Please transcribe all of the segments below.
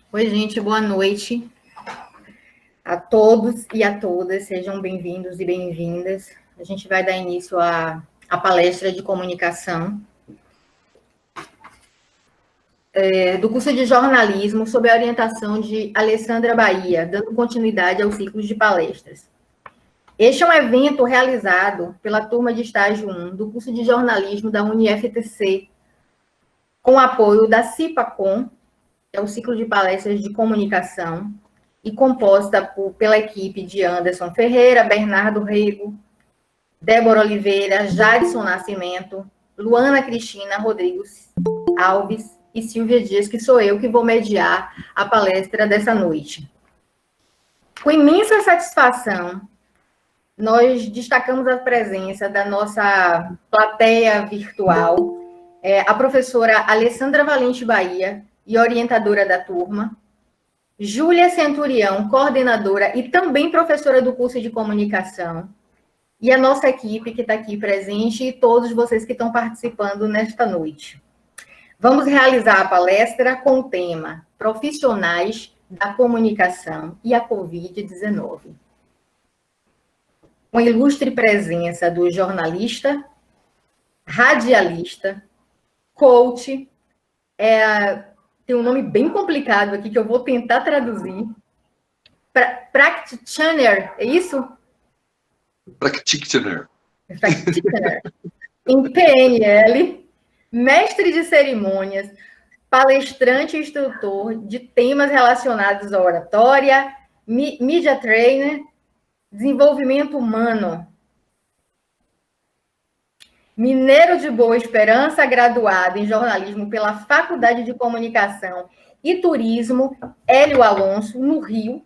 Oi, gente, boa noite a todos e a todas. Sejam bem-vindos e bem-vindas. A gente vai dar início à palestra de comunicação do curso de jornalismo sob a orientação de Alessandra Bahia, dando continuidade ao ciclo de palestras. Este é um evento realizado pela turma de estágio 1 do curso de jornalismo da UniFTC, com apoio da CIPACOM, que é o ciclo de palestras de comunicação, e composta pela equipe de Anderson Ferreira, Bernardo Rego, Débora Oliveira, Jadson Nascimento, Luana Cristina Rodrigues Alves e Silvia Dias, que sou eu que vou mediar a palestra dessa noite. Com imensa satisfação, nós destacamos a presença da nossa plateia virtual, a professora Alessandra Valente Bahia, e orientadora da turma, Júlia Centurião, coordenadora e também professora do curso de comunicação, e a nossa equipe que está aqui presente e todos vocês que estão participando nesta noite. Vamos realizar a palestra com o tema Profissionais da Comunicação e a Covid-19. Com a ilustre presença do jornalista, radialista, coach, tem um nome bem complicado aqui que eu vou tentar traduzir. Practitioner, é isso? Practitioner. Em PNL, mestre de cerimônias, palestrante e instrutor de temas relacionados à oratória, media trainer, desenvolvimento humano. Mineiro de Boa Esperança, graduado em jornalismo pela Faculdade de Comunicação e Turismo Hélio Alonso, no Rio.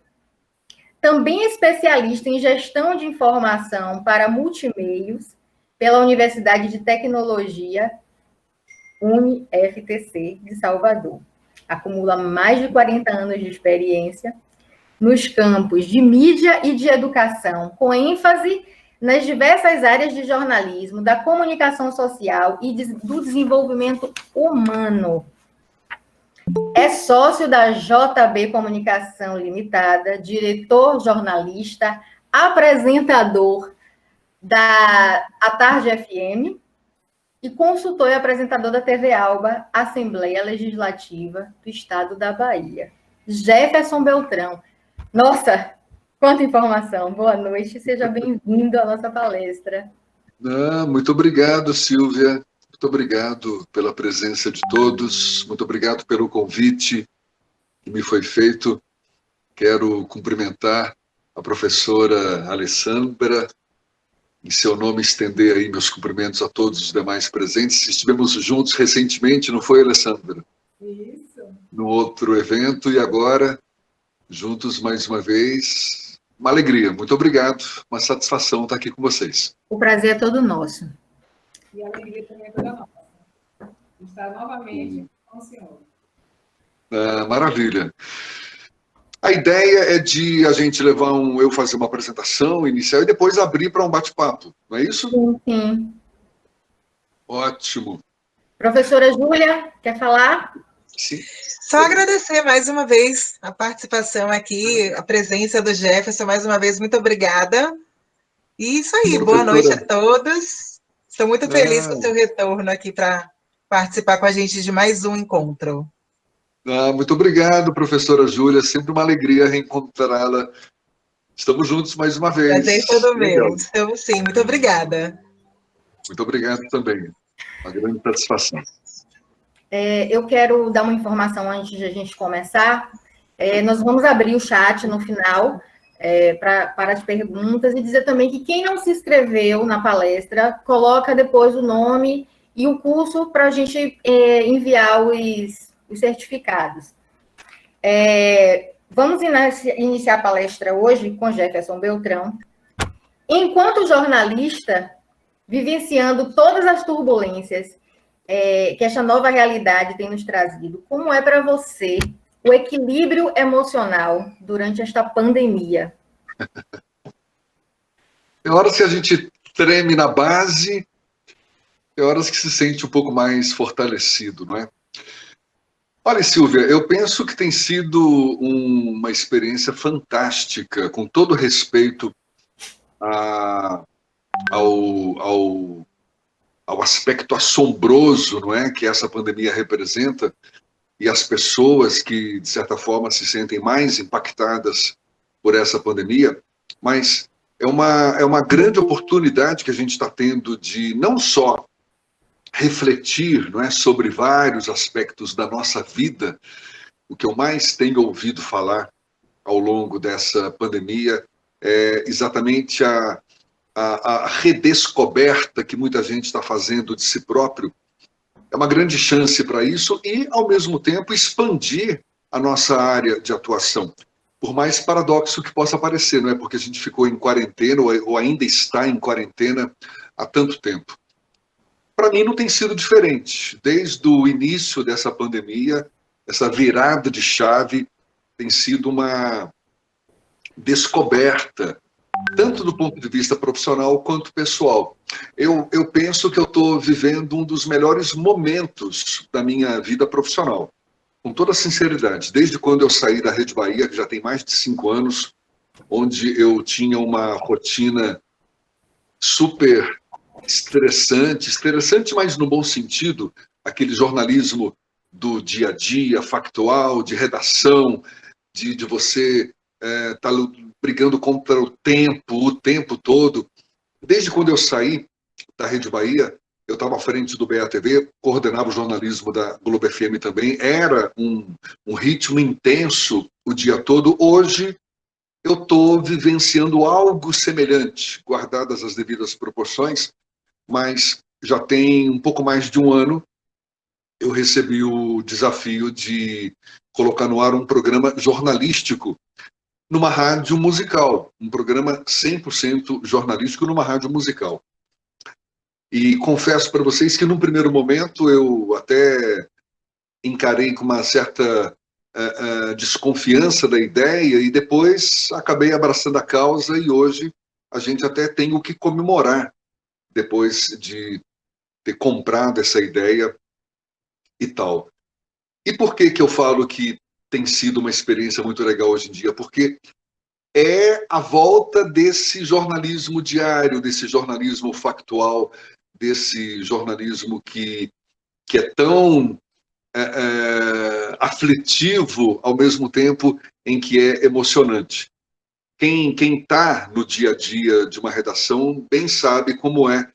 Também especialista em gestão de informação para multimeios pela Universidade de Tecnologia UniFTC de Salvador. Acumula mais de 40 anos de experiência nos campos de mídia e de educação, com ênfase nas diversas áreas de jornalismo, da comunicação social e do desenvolvimento humano. É sócio da JB Comunicação Limitada, diretor jornalista, apresentador da A Tarde FM e consultor e apresentador da TV Alba, Assembleia Legislativa do Estado da Bahia. Jefferson Beltrão. Nossa, quanta informação. Boa noite, seja bem-vindo à nossa palestra. Muito obrigado, Silvia. Muito obrigado pela presença de todos. Muito obrigado pelo convite que me foi feito. Quero cumprimentar a professora Alessandra. Em seu nome, estender aí meus cumprimentos a todos os demais presentes. Estivemos juntos recentemente, não foi, Alessandra? Isso. No outro evento, e agora, juntos mais uma vez. Uma alegria, muito obrigado. Uma satisfação estar aqui com vocês. O prazer é todo nosso. E a alegria também é toda nossa. Estar novamente com o senhor. Maravilha. A ideia é de a gente levar eu fazer uma apresentação inicial e depois abrir para um bate-papo, não é isso? Sim, sim. Ótimo. Professora Júlia, quer falar? Sim. Só agradecer mais uma vez a participação aqui, a presença do Jefferson, mais uma vez, muito obrigada. E isso aí, boa noite a todos. Estou muito feliz com o seu retorno aqui para participar com a gente de mais um encontro. Muito obrigado, professora Júlia. Sempre uma alegria reencontrá-la. Estamos juntos mais uma vez. Prazer todo meu. Estamos sim, muito obrigada. Muito obrigado também. Uma grande satisfação. Eu quero dar uma informação antes de a gente começar. Nós vamos abrir o chat no final para as perguntas e dizer também que quem não se inscreveu na palestra, coloca depois o nome e o curso para a gente enviar os certificados. Vamos iniciar a palestra hoje com Jefferson Beltrão. Enquanto jornalista, vivenciando todas as turbulências que essa nova realidade tem nos trazido, como é para você o equilíbrio emocional durante esta pandemia? Tem horas que a gente treme na base, tem horas que se sente um pouco mais fortalecido, não é? Olha, Silvia, eu penso que tem sido uma experiência fantástica, com todo respeito ao aspecto assombroso, não é, que essa pandemia representa, e as pessoas que, de certa forma, se sentem mais impactadas por essa pandemia, mas é uma grande oportunidade que a gente está tendo de não só refletir, não é, sobre vários aspectos da nossa vida. O que eu mais tenho ouvido falar ao longo dessa pandemia é exatamente a redescoberta que muita gente está fazendo de si próprio. É uma grande chance para isso e, ao mesmo tempo, expandir a nossa área de atuação. Por mais paradoxo que possa parecer, não é? Porque a gente ficou em quarentena ou ainda está em quarentena há tanto tempo. Para mim não tem sido diferente. Desde o início dessa pandemia, essa virada de chave tem sido uma descoberta, tanto do ponto de vista profissional quanto pessoal. Eu penso que eu estou vivendo um dos melhores momentos da minha vida profissional, com toda sinceridade. Desde quando eu saí da Rede Bahia, que já tem mais de 5 anos, onde eu tinha uma rotina super estressante, mas no bom sentido, aquele jornalismo do dia a dia, factual, de redação, de você estar brigando contra o tempo todo. Desde quando eu saí da Rede Bahia, eu estava à frente do BATV, coordenava o jornalismo da Globo FM também, era um ritmo intenso o dia todo. Hoje, eu estou vivenciando algo semelhante, guardadas as devidas proporções, mas já tem um pouco mais de um ano eu recebi o desafio de colocar no ar um programa jornalístico numa rádio musical, um programa 100% jornalístico numa rádio musical. E confesso para vocês que, num primeiro momento, eu até encarei com uma certa desconfiança da ideia e depois acabei abraçando a causa e hoje a gente até tem o que comemorar depois de ter comprado essa ideia e tal. E por que eu falo que tem sido uma experiência muito legal hoje em dia? Porque é a volta desse jornalismo diário, desse jornalismo factual, desse jornalismo que é tão aflitivo ao mesmo tempo em que é emocionante. Quem está no dia a dia de uma redação bem sabe como é,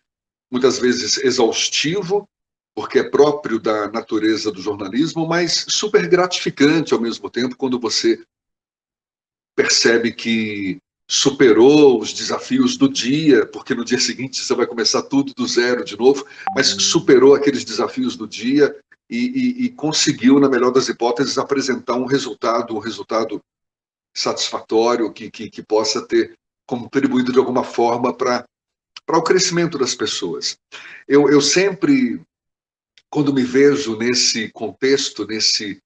muitas vezes exaustivo, porque é próprio da natureza do jornalismo, mas super gratificante ao mesmo tempo quando você percebe que superou os desafios do dia, porque no dia seguinte você vai começar tudo do zero de novo, mas superou aqueles desafios do dia e conseguiu, na melhor das hipóteses, apresentar um resultado satisfatório que possa ter contribuído de alguma forma para o crescimento das pessoas. Eu sempre, quando me vejo nesse contexto, nesse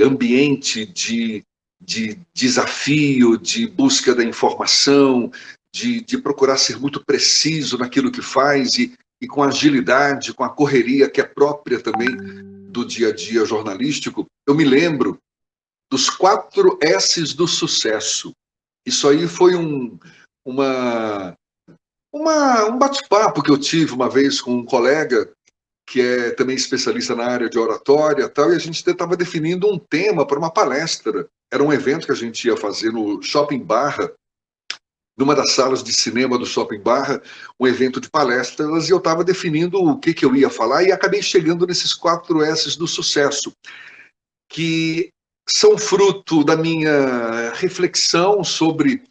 ambiente de desafio, de busca da informação, de procurar ser muito preciso naquilo que faz e com agilidade, com a correria que é própria também do dia a dia jornalístico, eu me lembro dos 4 S's do sucesso. Isso aí foi um bate-papo que eu tive uma vez com um colega que é também especialista na área de oratória e tal, e a gente estava definindo um tema para uma palestra. Era um evento que a gente ia fazer no Shopping Barra, numa das salas de cinema do Shopping Barra, um evento de palestras, e eu estava definindo o que eu ia falar, e acabei chegando nesses 4 S's do sucesso, que são fruto da minha reflexão sobre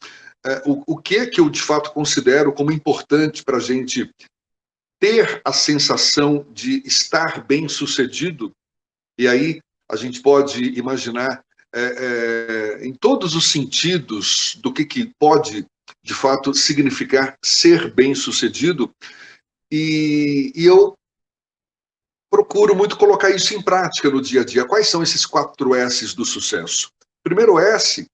o que eu, de fato, considero como importante para a gente ter a sensação de estar bem-sucedido. E aí a gente pode imaginar em todos os sentidos do que pode, de fato, significar ser bem-sucedido. E eu procuro muito colocar isso em prática no dia a dia. Quais são esses 4 S's do sucesso? Primeiro S,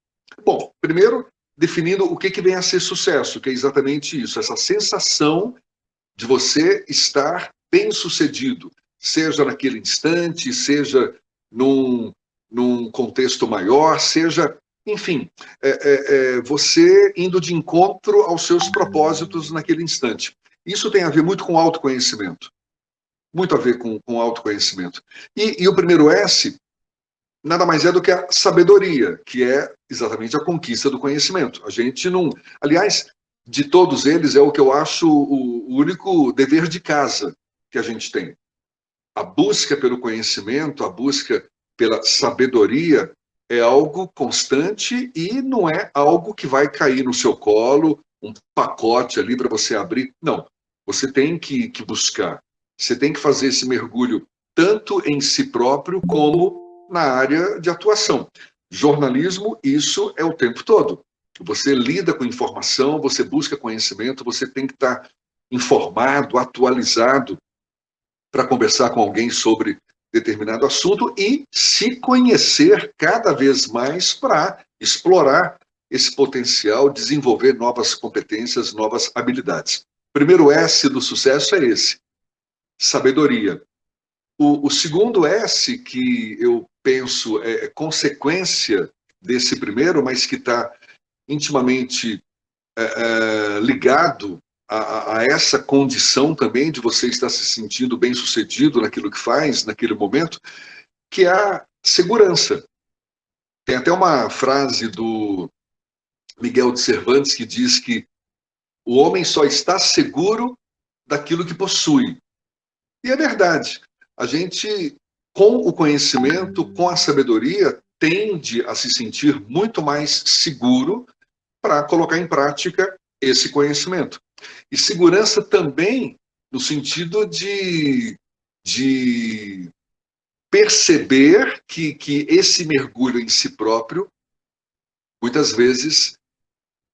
primeiro definindo o que vem a ser sucesso, que é exatamente isso, essa sensação de você estar bem-sucedido, seja naquele instante, seja num contexto maior, seja, enfim, você indo de encontro aos seus propósitos naquele instante. Isso tem a ver muito com autoconhecimento. Muito a ver com autoconhecimento. E o primeiro S nada mais é do que a sabedoria, que é exatamente a conquista do conhecimento. A gente não... Aliás, de todos eles, é o que eu acho o único dever de casa que a gente tem. A busca pelo conhecimento, a busca pela sabedoria é algo constante e não é algo que vai cair no seu colo, um pacote ali para você abrir. Não, você tem que buscar. Você tem que fazer esse mergulho tanto em si próprio como na área de atuação. Jornalismo, isso é o tempo todo. Você lida com informação, você busca conhecimento, você tem que estar informado, atualizado para conversar com alguém sobre determinado assunto e se conhecer cada vez mais para explorar esse potencial, desenvolver novas competências, novas habilidades. Primeiro S do sucesso é esse, sabedoria. O segundo S, que eu penso é consequência desse primeiro, mas que está intimamente ligado a essa condição também de você estar se sentindo bem-sucedido naquilo que faz, naquele momento, que é a segurança. Tem até uma frase do Miguel de Cervantes que diz que o homem só está seguro daquilo que possui. E é verdade. A gente, com o conhecimento, com a sabedoria, tende a se sentir muito mais seguro para colocar em prática esse conhecimento. E segurança também no sentido de perceber que esse mergulho em si próprio, muitas vezes,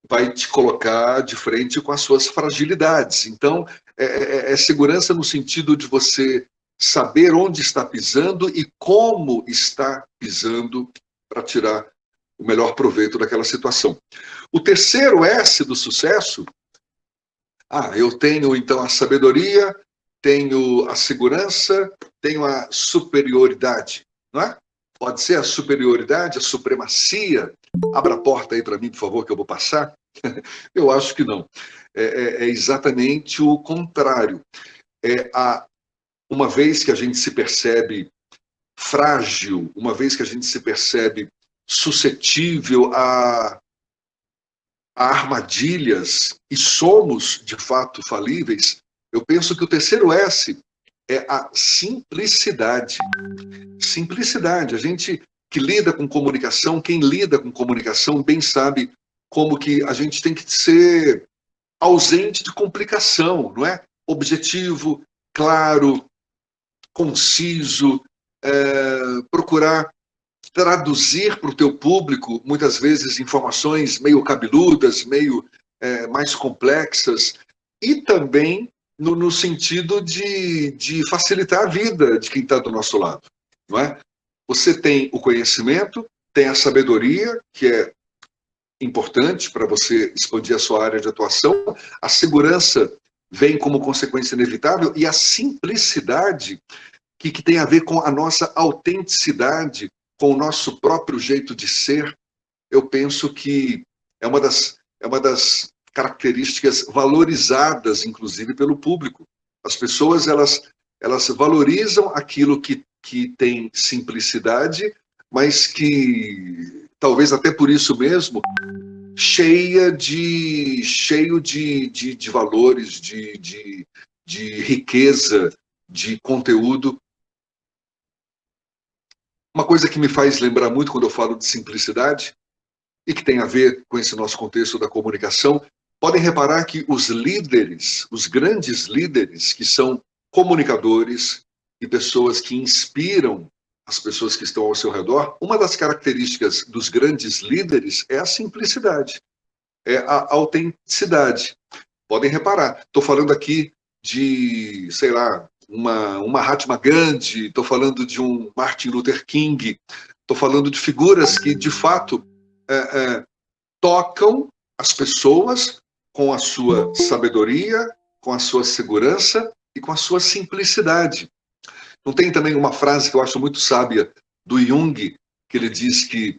vai te colocar de frente com as suas fragilidades. Então, é segurança no sentido de você saber onde está pisando e como está pisando para tirar o melhor proveito daquela situação. O terceiro S do sucesso, eu tenho então a sabedoria, tenho a segurança, tenho a superioridade, não é? Pode ser a superioridade, a supremacia. Abra a porta aí para mim, por favor, que eu vou passar. Eu acho que não. É exatamente o contrário. Uma vez que a gente se percebe frágil, uma vez que a gente se percebe suscetível a armadilhas e somos, de fato, falíveis, eu penso que o terceiro S é a simplicidade. Simplicidade. A gente que lida com comunicação, quem lida com comunicação bem sabe como que a gente tem que ser ausente de complicação, não é? Objetivo, claro, conciso, procurar traduzir para o teu público, muitas vezes, informações meio cabeludas, meio mais complexas, e também no sentido de facilitar a vida de quem está do nosso lado, não é? Você tem o conhecimento, tem a sabedoria, que é importante para você expandir a sua área de atuação, a segurança vem como consequência inevitável, e a simplicidade, que tem a ver com a nossa autenticidade, com o nosso próprio jeito de ser, eu penso que é uma das características valorizadas, inclusive, pelo público. As pessoas, elas valorizam aquilo que tem simplicidade, mas que, talvez até por isso mesmo, cheio de valores, de riqueza, de conteúdo. Uma coisa que me faz lembrar muito quando eu falo de simplicidade, e que tem a ver com esse nosso contexto da comunicação, podem reparar que os líderes, os grandes líderes, que são comunicadores e pessoas que inspiram as pessoas que estão ao seu redor, uma das características dos grandes líderes é a simplicidade, é a autenticidade. Podem reparar, estou falando aqui de, sei lá, uma Mahatma Gandhi, estou falando de um Martin Luther King, estou falando de figuras que, de fato, tocam as pessoas com a sua sabedoria, com a sua segurança e com a sua simplicidade. Não tem também uma frase que eu acho muito sábia do Jung, que ele diz que,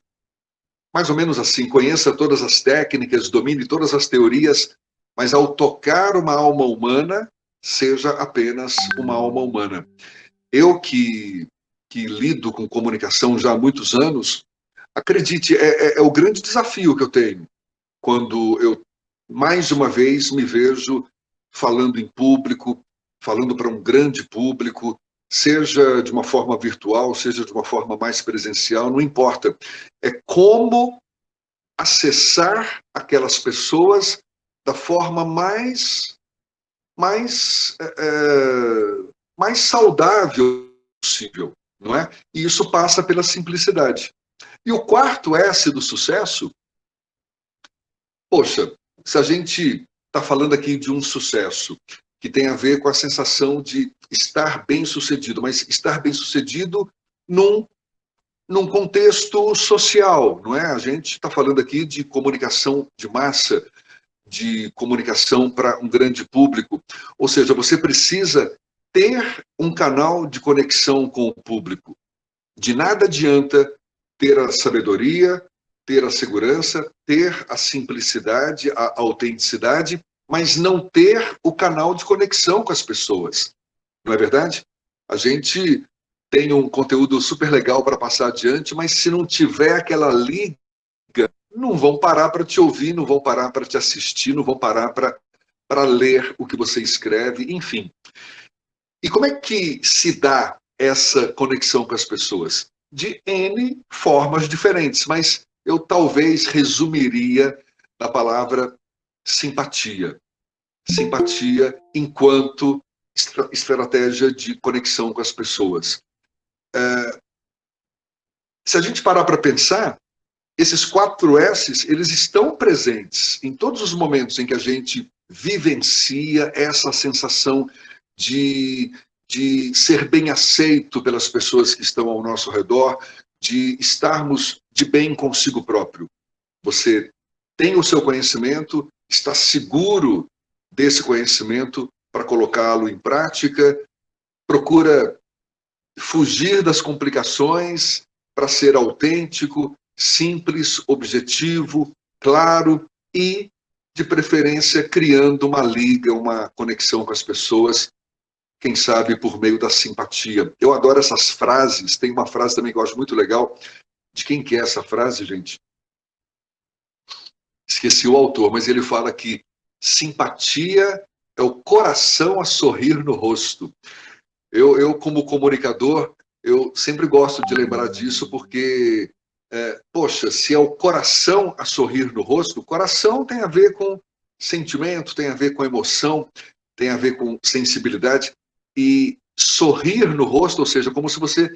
mais ou menos assim, conheça todas as técnicas, domine todas as teorias, mas ao tocar uma alma humana, seja apenas uma alma humana. Eu que lido com comunicação já há muitos anos, acredite, é o grande desafio que eu tenho quando eu, mais uma vez, me vejo falando em público, falando para um grande público, seja de uma forma virtual, seja de uma forma mais presencial, não importa. É como acessar aquelas pessoas da forma mais saudável possível, não é? E isso passa pela simplicidade. E o quarto S do sucesso, poxa, se a gente está falando aqui de um sucesso que tem a ver com a sensação de estar bem-sucedido, mas estar bem-sucedido num contexto social, não é? A gente está falando aqui de comunicação de massa, de comunicação para um grande público, ou seja, você precisa ter um canal de conexão com o público. De nada adianta ter a sabedoria, ter a segurança, ter a simplicidade, a autenticidade, mas não ter o canal de conexão com as pessoas. Não é verdade? A gente tem um conteúdo super legal para passar adiante, mas se não tiver aquela liga, não vão parar para te ouvir, não vão parar para te assistir, não vão parar para ler o que você escreve, enfim. E como é que se dá essa conexão com as pessoas? De N formas diferentes, mas eu talvez resumiria na palavra simpatia. Simpatia enquanto estratégia de conexão com as pessoas. Se a gente parar para pensar, esses 4 S's, eles estão presentes em todos os momentos em que a gente vivencia essa sensação de ser bem aceito pelas pessoas que estão ao nosso redor, de estarmos de bem consigo próprio. Você tem o seu conhecimento, está seguro desse conhecimento, para colocá-lo em prática, procura fugir das complicações para ser autêntico, simples, objetivo, claro e, de preferência, criando uma liga, uma conexão com as pessoas, quem sabe por meio da simpatia. Eu adoro essas frases, tem uma frase também que eu acho muito legal. De quem que é essa frase, gente? Esqueci o autor, mas ele fala que simpatia é o coração a sorrir no rosto. Eu como comunicador, eu sempre gosto de lembrar disso, porque, poxa, se é o coração a sorrir no rosto, o coração tem a ver com sentimento, tem a ver com emoção, tem a ver com sensibilidade, e sorrir no rosto, ou seja, como se você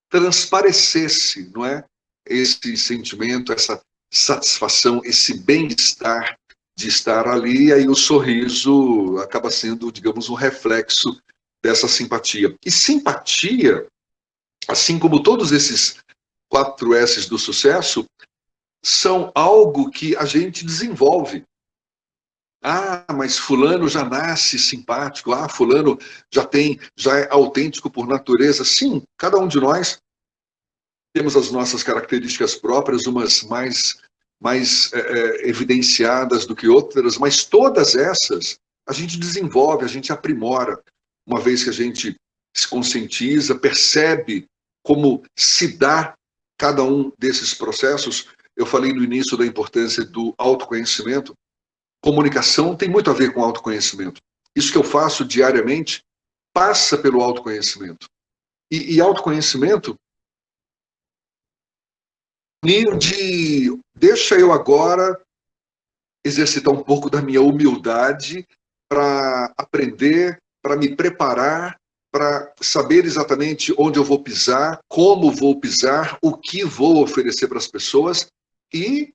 transparecesse, não é? Esse sentimento, essa satisfação, esse bem-estar de estar ali, e aí o sorriso acaba sendo, digamos, um reflexo dessa simpatia. E simpatia, assim como todos esses 4 S's do sucesso, são algo que a gente desenvolve. Ah, mas fulano já nasce simpático, ah, fulano já é autêntico por natureza. Sim, cada um de nós temos as nossas características próprias, umas mais evidenciadas do que outras, mas todas essas a gente desenvolve, a gente aprimora, uma vez que a gente se conscientiza, percebe como se dá cada um desses processos. Eu falei no início da importância do autoconhecimento. Comunicação tem muito a ver com autoconhecimento. Isso que eu faço diariamente passa pelo autoconhecimento. E autoconhecimento deixa eu agora exercitar um pouco da minha humildade para aprender, para me preparar, para saber exatamente onde eu vou pisar, como vou pisar, o que vou oferecer para as pessoas e,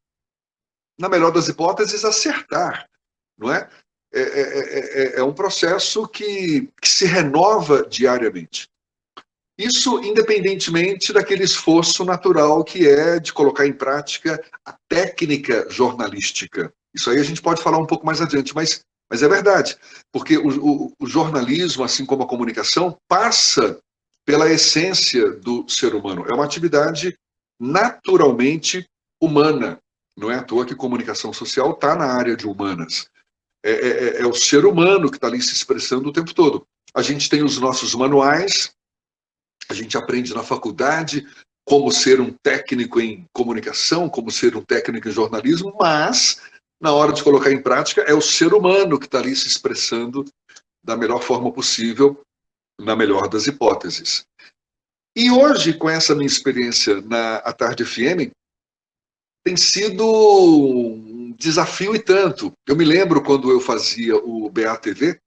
na melhor das hipóteses, acertar, não é? É um processo que se renova diariamente. Isso independentemente daquele esforço natural que é de colocar em prática a técnica jornalística. Isso aí a gente pode falar um pouco mais adiante, mas é verdade, porque o jornalismo, assim como a comunicação, passa pela essência do ser humano. É uma atividade naturalmente humana. Não é à toa que comunicação social está na área de humanas. É o ser humano que está ali se expressando o tempo todo. A gente tem os nossos manuais, a gente aprende na faculdade como ser um técnico em comunicação, como ser um técnico em jornalismo, mas, na hora de colocar em prática, é o ser humano que está ali se expressando da melhor forma possível, na melhor das hipóteses. E hoje, com essa minha experiência na A Tarde FM, tem sido um desafio e tanto. Eu me lembro quando eu fazia o BATV,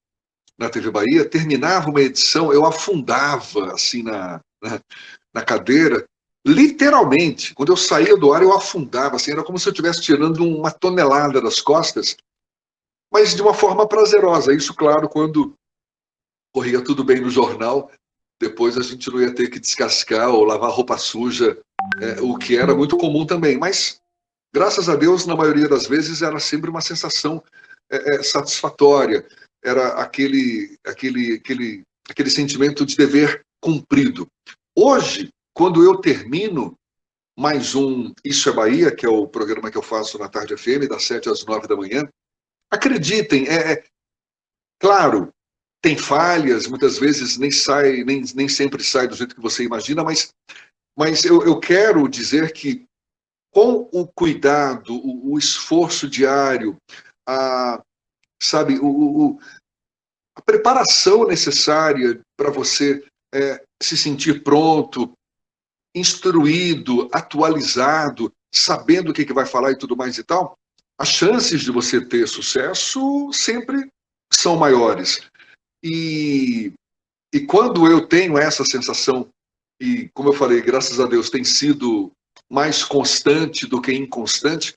na TV Bahia, terminava uma edição, eu afundava assim na cadeira, literalmente. Quando eu saía do ar, eu afundava, assim, era como se eu estivesse tirando uma tonelada das costas, mas de uma forma prazerosa. Isso, claro, quando corria tudo bem no jornal, depois a gente não ia ter que descascar ou lavar roupa suja, o que era muito comum também. Mas, graças a Deus, na maioria das vezes, era sempre uma sensação satisfatória. Era aquele sentimento de dever cumprido. Hoje, quando eu termino mais um Isso é Bahia, que é o programa que eu faço na Tarde FM, das 7 às 9 da manhã, acreditem, claro, tem falhas, muitas vezes nem sempre sai do jeito que você imagina, mas eu quero dizer que com o cuidado, o esforço diário, sabe, a preparação necessária para você se sentir pronto, instruído, atualizado, sabendo o que vai falar e tudo mais e tal, as chances de você ter sucesso sempre são maiores. E quando eu tenho essa sensação, e como eu falei, graças a Deus tem sido mais constante do que inconstante,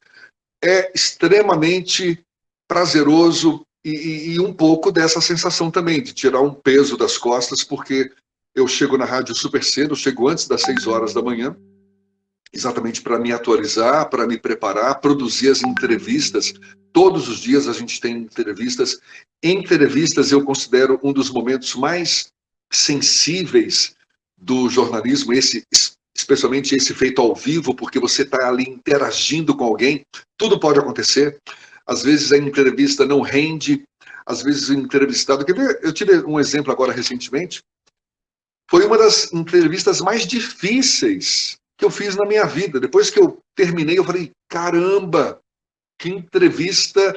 é extremamente prazeroso e um pouco dessa sensação também, de tirar um peso das costas, porque eu chego na rádio super cedo, eu chego antes das 6 horas da manhã, exatamente para me atualizar, para me preparar, produzir as entrevistas. Todos os dias a gente tem entrevistas. Entrevistas eu considero um dos momentos mais sensíveis do jornalismo, especialmente esse feito ao vivo, porque você está ali interagindo com alguém, tudo pode acontecer. Às vezes a entrevista não rende, às vezes o entrevistado... Quer ver? Eu tive um exemplo agora recentemente. Foi uma das entrevistas mais difíceis que eu fiz na minha vida. Depois que eu terminei, eu falei, caramba, que entrevista,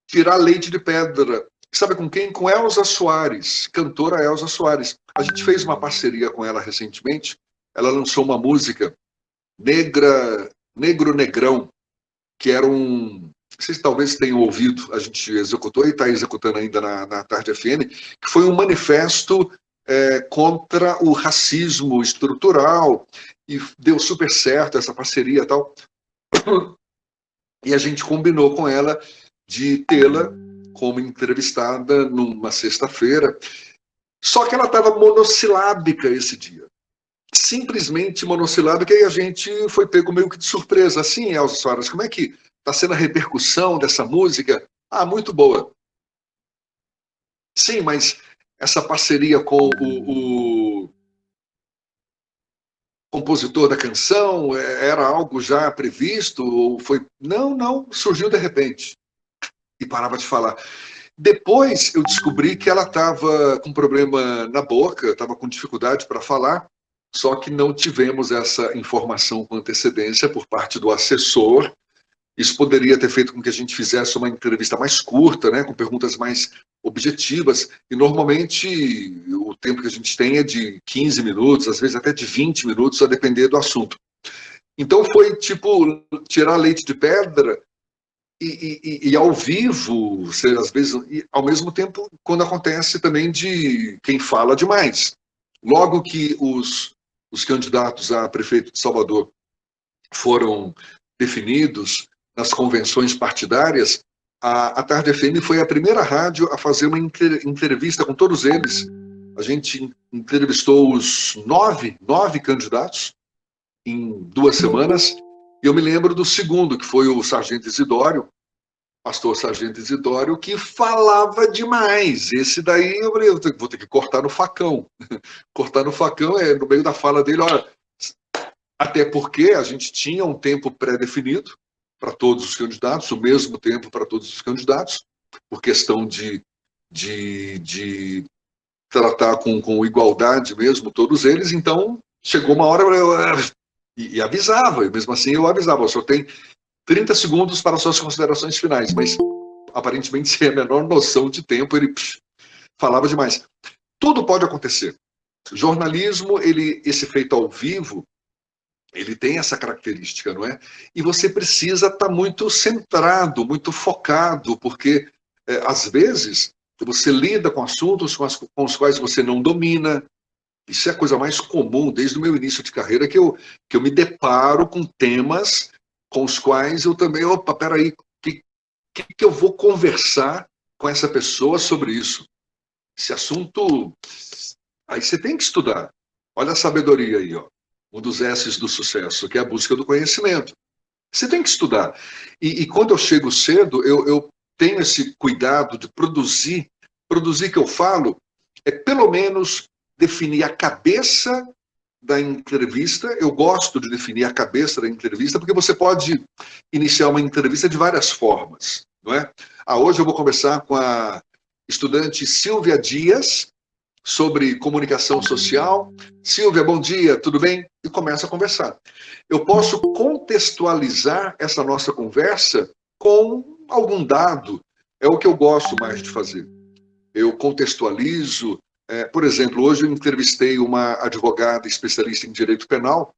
tirar leite de pedra. Sabe com quem? Com Elza Soares, cantora Elza Soares. A gente fez uma parceria com ela recentemente. Ela lançou uma música, Negro Negrão, que era um... Vocês talvez tenham ouvido, a gente executou e está executando ainda na Tarde FM, que foi um manifesto contra o racismo estrutural, e deu super certo essa parceria e tal. E a gente combinou com ela de tê-la como entrevistada numa sexta-feira. Só que ela estava monossilábica esse dia. Simplesmente monossilábica, e a gente foi pego meio que de surpresa. Assim, Elza Soares, como é que está sendo a repercussão dessa música? Ah, muito boa. Sim, mas essa parceria com o compositor da canção era algo já previsto? Ou foi... Não, surgiu de repente. E parava de falar. Depois eu descobri que ela estava com problema na boca, estava com dificuldade para falar, só que não tivemos essa informação com antecedência por parte do assessor. Isso poderia ter feito com que a gente fizesse uma entrevista mais curta, né, com perguntas mais objetivas, e normalmente o tempo que a gente tem é de 15 minutos, às vezes até de 20 minutos, a depender do assunto. Então foi tipo tirar leite de pedra e ao vivo, às vezes, e ao mesmo tempo, quando acontece também de quem fala demais. Logo que os candidatos a prefeito de Salvador foram definidos nas convenções partidárias, a Tarde FM foi a primeira rádio a fazer uma entrevista com todos eles. A gente entrevistou os nove candidatos em 2 semanas, e eu me lembro do segundo, que foi o Sargento Isidório, pastor Sargento Isidório, que falava demais. Esse daí eu falei, vou ter que cortar no facão. Cortar no facão no meio da fala dele, olha, até porque a gente tinha um tempo pré-definido para todos os candidatos, o mesmo tempo para todos os candidatos, por questão de tratar com igualdade mesmo todos eles. Então chegou uma hora e avisava, e mesmo assim eu avisava, o senhor tem 30 segundos para suas considerações finais, mas aparentemente sem a menor noção de tempo, ele falava demais. Tudo pode acontecer. Jornalismo, esse feito ao vivo, ele tem essa característica, não é? E você precisa estar muito centrado, muito focado, porque às vezes você lida com assuntos com os quais você não domina. Isso é a coisa mais comum desde o meu início de carreira, que eu me deparo com temas com os quais eu também, opa, peraí, que eu vou conversar com essa pessoa sobre isso? Esse assunto, aí você tem que estudar. Olha a sabedoria aí, ó. Um dos S's do sucesso, que é a busca do conhecimento. Você tem que estudar. E quando eu chego cedo, eu tenho esse cuidado de produzir. Produzir que eu falo é pelo menos definir a cabeça da entrevista. Eu gosto de definir a cabeça da entrevista, porque você pode iniciar uma entrevista de várias formas, não é? Hoje eu vou conversar com a estudante Silvia Dias sobre comunicação social. Silvia, bom dia, tudo bem? E começa a conversar. Eu posso contextualizar essa nossa conversa com algum dado. É o que eu gosto mais de fazer. Eu contextualizo. Por exemplo, hoje eu entrevistei uma advogada especialista em direito penal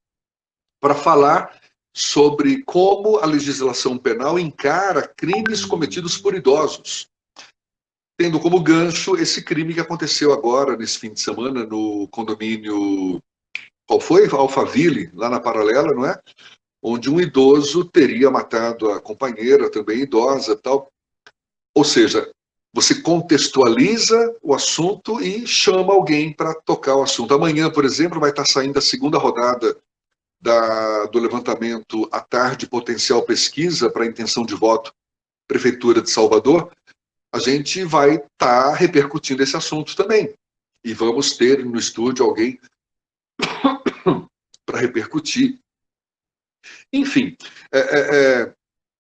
para falar sobre como a legislação penal encara crimes cometidos por idosos, tendo como gancho esse crime que aconteceu agora, nesse fim de semana, no condomínio, qual foi? Alphaville, lá na Paralela, não é? Onde um idoso teria matado a companheira, também idosa, tal. Ou seja, você contextualiza o assunto e chama alguém para tocar o assunto. Amanhã, por exemplo, vai estar saindo a segunda rodada do levantamento à tarde potencial pesquisa para intenção de voto Prefeitura de Salvador, a gente vai estar repercutindo esse assunto também. E vamos ter no estúdio alguém para repercutir. Enfim,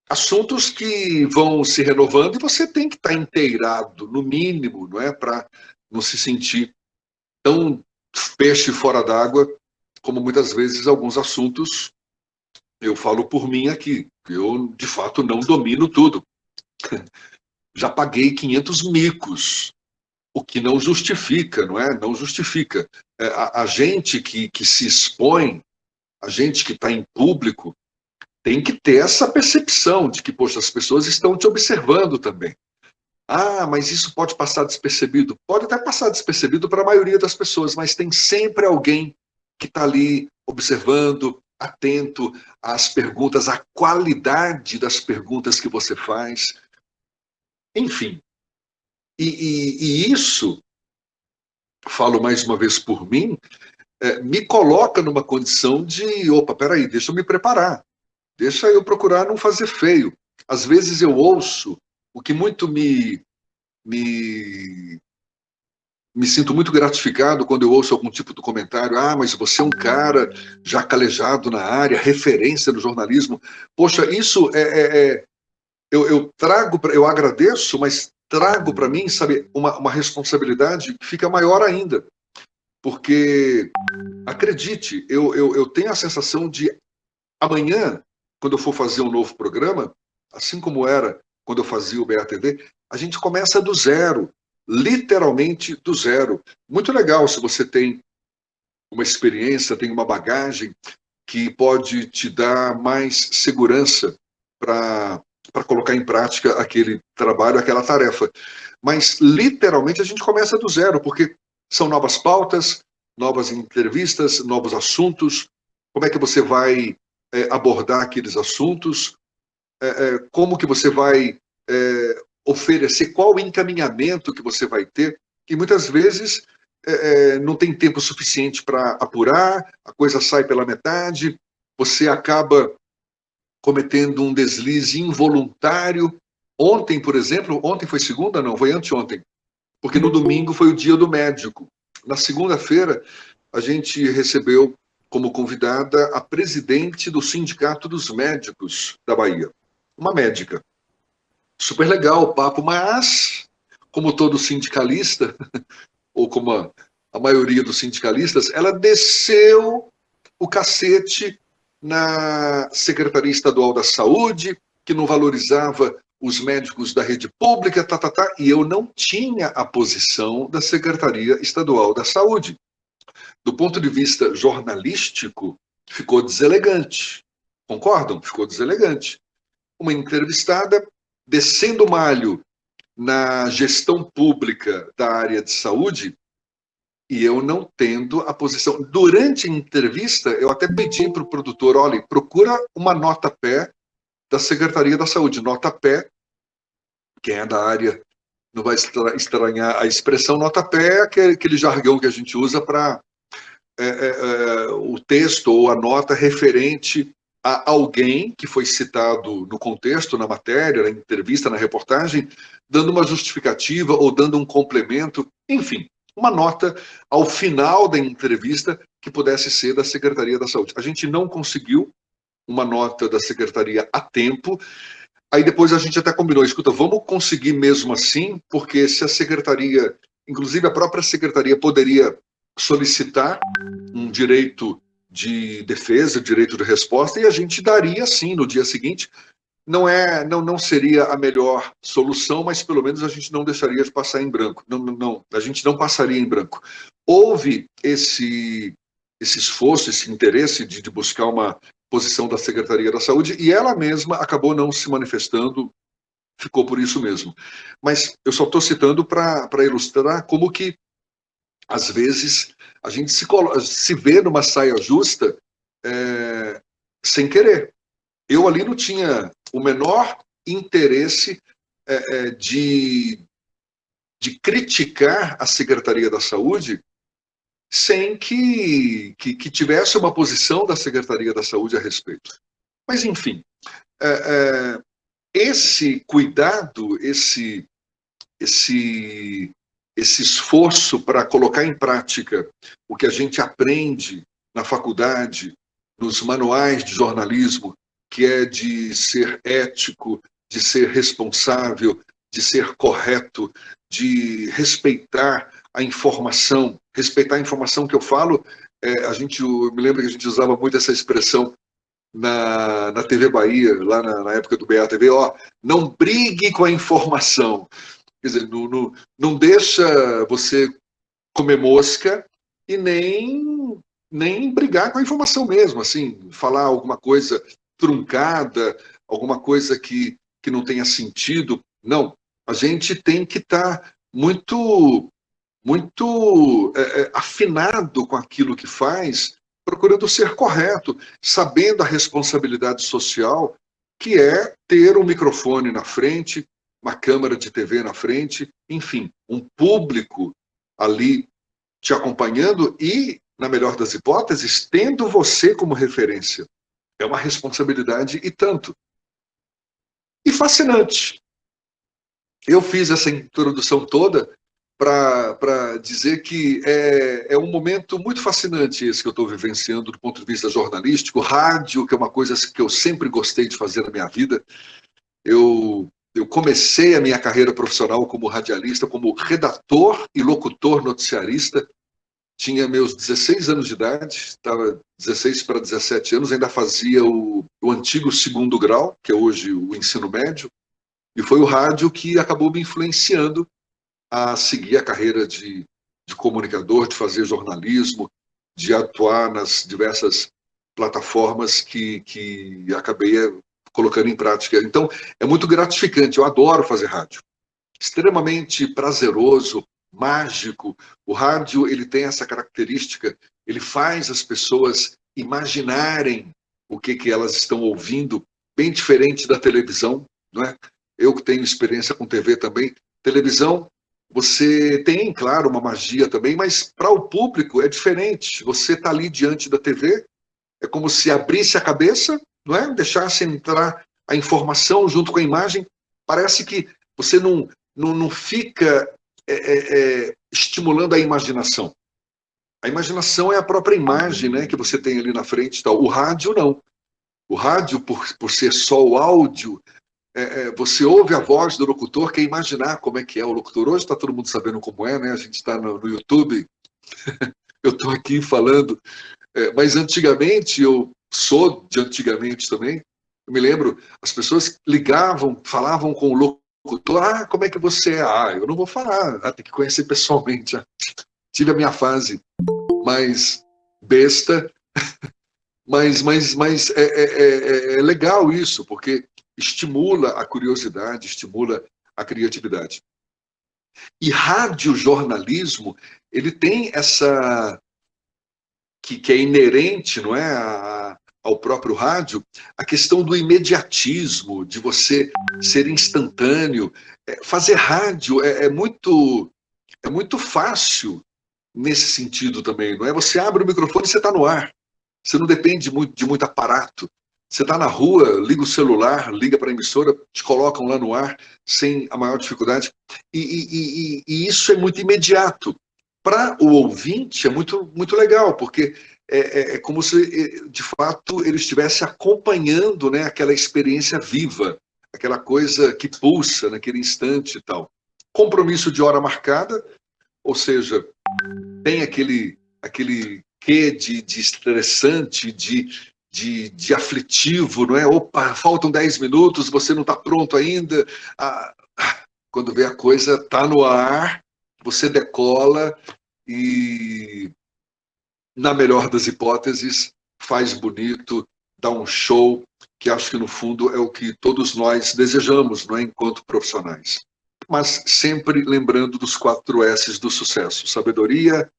assuntos que vão se renovando e você tem que estar inteirado, no mínimo, não é, para não se sentir tão peixe fora d'água como muitas vezes alguns assuntos. Eu falo por mim aqui, eu de fato não domino tudo. Já paguei 500 micos, o que não justifica, não é? Não justifica. A gente que se expõe, a gente que está em público, tem que ter essa percepção de que, poxa, as pessoas estão te observando também. Ah, mas isso pode passar despercebido. Pode até passar despercebido para a maioria das pessoas, mas tem sempre alguém que está ali observando, atento às perguntas, à qualidade das perguntas que você faz. Enfim. E isso, falo mais uma vez por mim, me coloca numa condição de, opa, peraí, deixa eu me preparar. Deixa eu procurar não fazer feio. Às vezes eu ouço o que muito me sinto muito gratificado quando eu ouço algum tipo de comentário. Ah, mas você é um cara já calejado na área, referência no jornalismo. Poxa, isso eu trago, eu agradeço, mas trago para mim, sabe, uma responsabilidade que fica maior ainda. Porque, acredite, eu tenho a sensação de amanhã, quando eu for fazer um novo programa, assim como era quando eu fazia o BATV, a gente começa do zero, literalmente do zero. Muito legal se você tem uma experiência, tem uma bagagem que pode te dar mais segurança para colocar em prática aquele trabalho, aquela tarefa. Mas, literalmente, a gente começa do zero, porque são novas pautas, novas entrevistas, novos assuntos. Como é que você vai abordar aqueles assuntos? Como que você vai oferecer? Qual o encaminhamento que você vai ter? E muitas vezes não tem tempo suficiente para apurar, a coisa sai pela metade, você acaba cometendo um deslize involuntário. Ontem, por exemplo, ontem foi segunda? Não, foi anteontem, porque no domingo foi o dia do médico. Na segunda-feira, a gente recebeu como convidada a presidente do Sindicato dos Médicos da Bahia, uma médica. Super legal o papo, mas, como todo sindicalista, ou como a maioria dos sindicalistas, ela desceu o cacete na Secretaria Estadual da Saúde, que não valorizava os médicos da rede pública, e eu não tinha a posição da Secretaria Estadual da Saúde. Do ponto de vista jornalístico, ficou deselegante. Concordam? Ficou deselegante. Uma entrevistada descendo o malho na gestão pública da área de saúde, e eu não tendo a posição. Durante a entrevista, eu até pedi para o produtor, olha, procura uma nota-pé da Secretaria da Saúde. Nota-pé, quem é da área não vai estranhar a expressão. Nota-pé é aquele jargão que a gente usa para o texto ou a nota referente a alguém que foi citado no contexto, na matéria, na entrevista, na reportagem, dando uma justificativa ou dando um complemento, enfim, uma nota ao final da entrevista que pudesse ser da Secretaria da Saúde. A gente não conseguiu uma nota da Secretaria a tempo. Aí depois a gente até combinou, escuta, vamos conseguir mesmo assim, porque se a Secretaria, inclusive a própria Secretaria poderia solicitar um direito de defesa, direito de resposta, e a gente daria sim no dia seguinte. Não seria a melhor solução, mas pelo menos a gente não deixaria de passar em branco. Não, a gente não passaria em branco. Houve esse esforço, esse interesse de buscar uma posição da Secretaria da Saúde, e ela mesma acabou não se manifestando, ficou por isso mesmo. Mas eu só estou citando para ilustrar como que, às vezes, a gente se vê numa saia justa sem querer. Eu ali não tinha o menor interesse de criticar a Secretaria da Saúde sem que tivesse uma posição da Secretaria da Saúde a respeito. Mas, enfim, esse cuidado, esse esforço para colocar em prática o que a gente aprende na faculdade, nos manuais de jornalismo, que é de ser ético, de ser responsável, de ser correto, de respeitar a informação. Respeitar a informação que eu falo, eu me lembro que a gente usava muito essa expressão na TV Bahia, lá na época do BATV, não brigue com a informação. Quer dizer, não deixa você comer mosca e nem brigar com a informação mesmo, assim, falar alguma coisa truncada, alguma coisa que não tenha sentido. Não, a gente tem que estar muito afinado com aquilo que faz, procurando ser correto, sabendo a responsabilidade social que é ter um microfone na frente, uma câmera de TV na frente, enfim, um público ali te acompanhando e, na melhor das hipóteses, tendo você como referência. É uma responsabilidade e tanto. E fascinante. Eu fiz essa introdução toda para dizer que é um momento muito fascinante esse que eu estou vivenciando do ponto de vista jornalístico. Rádio, que é uma coisa que eu sempre gostei de fazer na minha vida. Eu comecei a minha carreira profissional como radialista, como redator e locutor noticiarista. Tinha meus 16 anos de idade, estava 16 para 17 anos, ainda fazia o antigo segundo grau, que é hoje o ensino médio, e foi o rádio que acabou me influenciando a seguir a carreira de comunicador, de fazer jornalismo, de atuar nas diversas plataformas que acabei colocando em prática. Então, é muito gratificante, eu adoro fazer rádio. Extremamente prazeroso, mágico. O rádio, ele tem essa característica, ele faz as pessoas imaginarem o que elas estão ouvindo, bem diferente da televisão, não é? Eu que tenho experiência com TV também, televisão, você tem, claro, uma magia também, mas para o público é diferente. Você está ali diante da TV, é como se abrisse a cabeça, não é? Deixasse entrar a informação junto com a imagem. Parece que você não fica estimulando a imaginação. A imaginação é a própria imagem, né, que você tem ali na frente. Tal. O rádio, não. O rádio, por ser só o áudio, você ouve a voz do locutor, quer imaginar como é que é o locutor. Hoje está todo mundo sabendo como é, né? A gente está no YouTube, eu estou aqui falando. Mas antigamente, eu sou de antigamente também, eu me lembro, as pessoas ligavam, falavam com o locutor, como é que você é? Eu não vou falar, tem que conhecer pessoalmente. Tive a minha fase mais besta, mas é legal isso, porque estimula a curiosidade, estimula a criatividade. E radiojornalismo, ele tem essa... que é inerente, não é, ao próprio rádio, a questão do imediatismo, de você ser instantâneo. Fazer rádio é muito fácil nesse sentido também, não é? Você abre o microfone e você está no ar. Você não depende de muito aparato. Você está na rua, liga o celular, liga para a emissora, te colocam lá no ar sem a maior dificuldade. E isso é muito imediato. Para o ouvinte é muito legal, porque é como se, de fato, ele estivesse acompanhando, né, aquela experiência viva, aquela coisa que pulsa naquele instante e tal. Compromisso de hora marcada, ou seja, tem aquele quê de estressante, de aflitivo, não é? Opa, faltam 10 minutos, você não está pronto ainda. Quando vê a coisa está no ar, você decola e, na melhor das hipóteses, faz bonito, dá um show, que acho que no fundo é o que todos nós desejamos, não é? Enquanto profissionais. Mas sempre lembrando dos 4 S's do sucesso: sabedoria,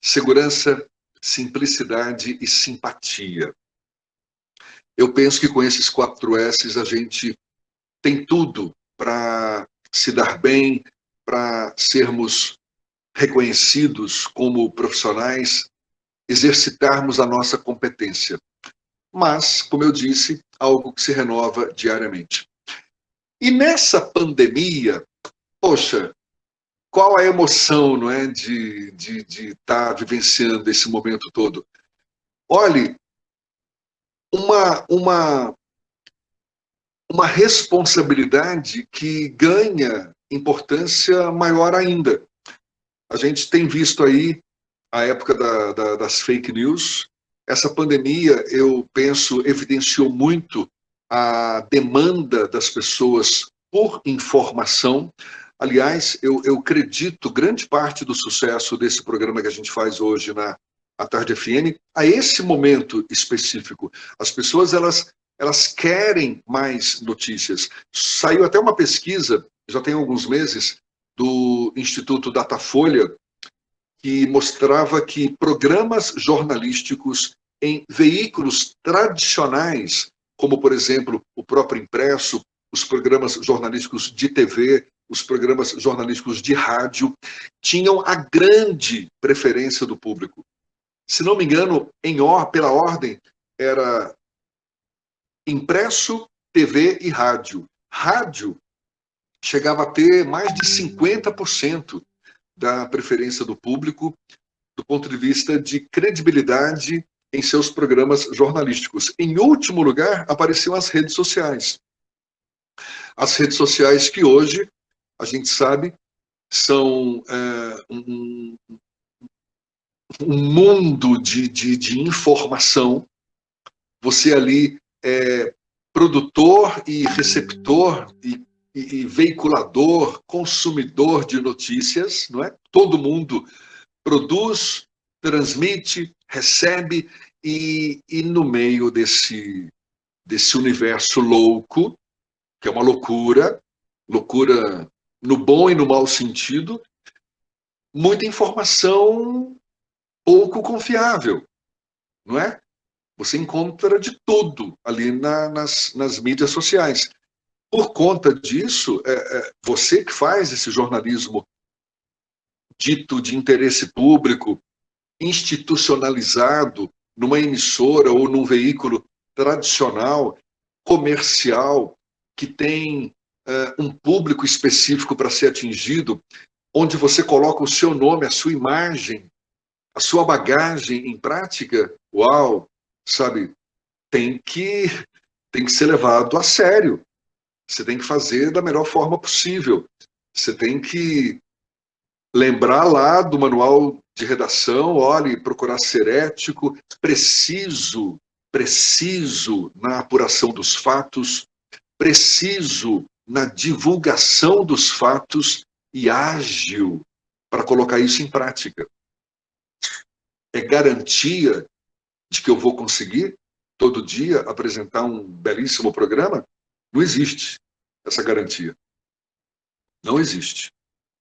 segurança, simplicidade e simpatia. Eu penso que com esses 4 S's a gente tem tudo para se dar bem, para sermos reconhecidos como profissionais, exercitarmos a nossa competência. Mas, como eu disse, algo que se renova diariamente. E nessa pandemia, poxa, qual a emoção, não é, de estar vivenciando esse momento todo? Olhe, uma responsabilidade que ganha importância maior ainda. A gente tem visto aí a época das fake news. Essa pandemia, eu penso, evidenciou muito a demanda das pessoas por informação. Aliás, eu acredito grande parte do sucesso desse programa que a gente faz hoje na Tarde FM a esse momento específico. As pessoas, elas querem mais notícias. Saiu até uma pesquisa, já tem alguns meses, do Instituto Datafolha, que mostrava que programas jornalísticos em veículos tradicionais, como, por exemplo, o próprio impresso, os programas jornalísticos de TV, os programas jornalísticos de rádio, tinham a grande preferência do público. Se não me engano, pela ordem, era impresso, TV e rádio. Rádio chegava a ter mais de 50% da preferência do público, do ponto de vista de credibilidade em seus programas jornalísticos. Em último lugar, apareciam as redes sociais. As redes sociais que hoje, a gente sabe, são um mundo de informação. Você ali é produtor e receptor e veiculador, consumidor de notícias, não é? Todo mundo produz, transmite, recebe, e no meio desse universo louco, que é uma loucura no bom e no mau sentido, muita informação pouco confiável, não é? Você encontra de tudo ali nas mídias sociais. Por conta disso, você que faz esse jornalismo dito de interesse público, institucionalizado, numa emissora ou num veículo tradicional, comercial, que tem um público específico para ser atingido, onde você coloca o seu nome, a sua imagem, a sua bagagem em prática, uau, sabe, tem que ser levado a sério. Você tem que fazer da melhor forma possível. Você tem que lembrar lá do manual de redação, olhe, procurar ser ético, preciso na apuração dos fatos, preciso na divulgação dos fatos e ágil para colocar isso em prática. É garantia de que eu vou conseguir todo dia apresentar um belíssimo programa? Não existe essa garantia. Não existe.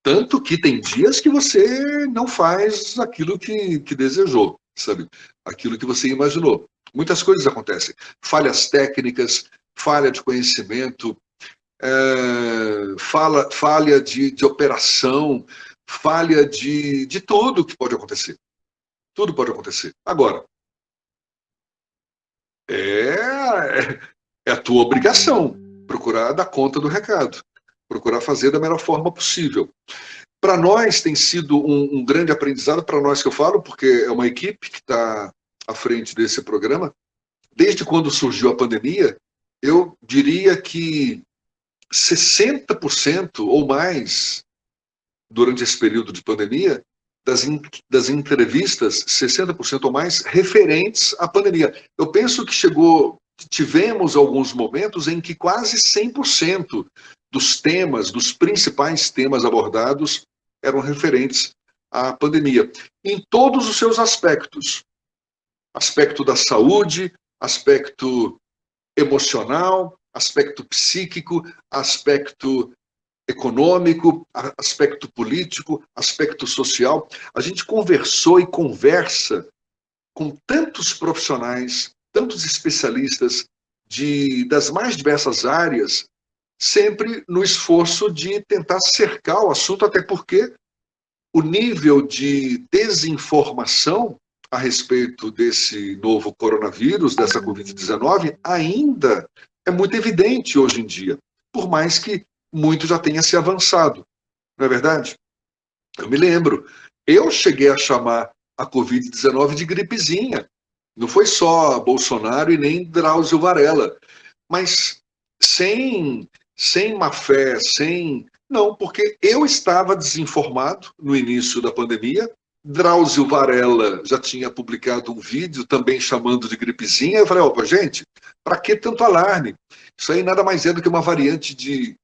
Tanto que tem dias que você não faz aquilo que desejou, sabe? Aquilo que você imaginou. Muitas coisas acontecem. Falhas técnicas, falha de conhecimento, falha de operação, falha de tudo que pode acontecer. Tudo pode acontecer. Agora, é a tua obrigação procurar dar conta do recado, procurar fazer da melhor forma possível. Para nós tem sido um grande aprendizado, para nós que eu falo, porque é uma equipe que está à frente desse programa. Desde quando surgiu a pandemia, eu diria que 60% ou mais, durante esse período de pandemia, das entrevistas, 60% ou mais, referentes à pandemia. Eu penso que tivemos alguns momentos em que quase 100% dos temas, dos principais temas abordados, eram referentes à pandemia, em todos os seus aspectos. Aspecto da saúde, aspecto emocional, aspecto psíquico, aspecto econômico, aspecto político, aspecto social. A gente conversou e conversa com tantos profissionais, tantos especialistas das mais diversas áreas, sempre no esforço de tentar cercar o assunto, até porque o nível de desinformação a respeito desse novo coronavírus, dessa Covid-19, ainda é muito evidente hoje em dia, por mais que muito já tenha se avançado. Não é verdade? Eu me lembro, eu cheguei a chamar a Covid-19 de gripezinha. Não foi só Bolsonaro e nem Drauzio Varela, mas sem má fé, sem... Não, porque eu estava desinformado no início da pandemia, Drauzio Varela já tinha publicado um vídeo também chamando de gripezinha, eu falei, opa, gente, para que tanto alarme? Isso aí nada mais é do que uma variante de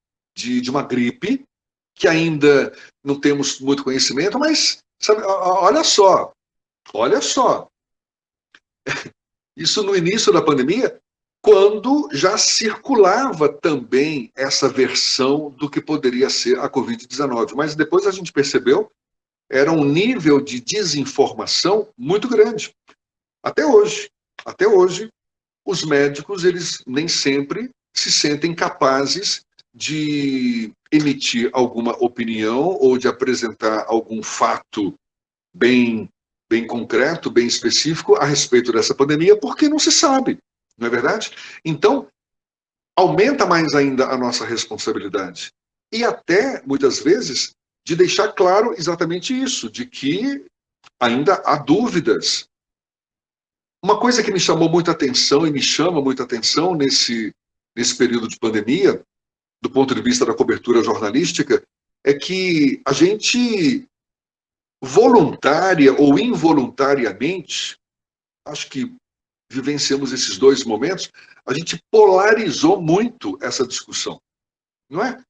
uma gripe, que ainda não temos muito conhecimento, mas sabe, olha só, isso no início da pandemia, quando já circulava também essa versão do que poderia ser a Covid-19. Mas depois a gente percebeu, era um nível de desinformação muito grande. Até hoje, os médicos, eles nem sempre se sentem capazes de emitir alguma opinião ou de apresentar algum fato bem concreto, bem específico a respeito dessa pandemia, porque não se sabe, não é verdade? Então, aumenta mais ainda a nossa responsabilidade. E até, muitas vezes, de deixar claro exatamente isso, de que ainda há dúvidas. Uma coisa que me chamou muita atenção e me chama muita atenção nesse período de pandemia, do ponto de vista da cobertura jornalística, é que a gente, voluntária ou involuntariamente, acho que vivenciamos esses dois momentos, a gente polarizou muito essa discussão, não é?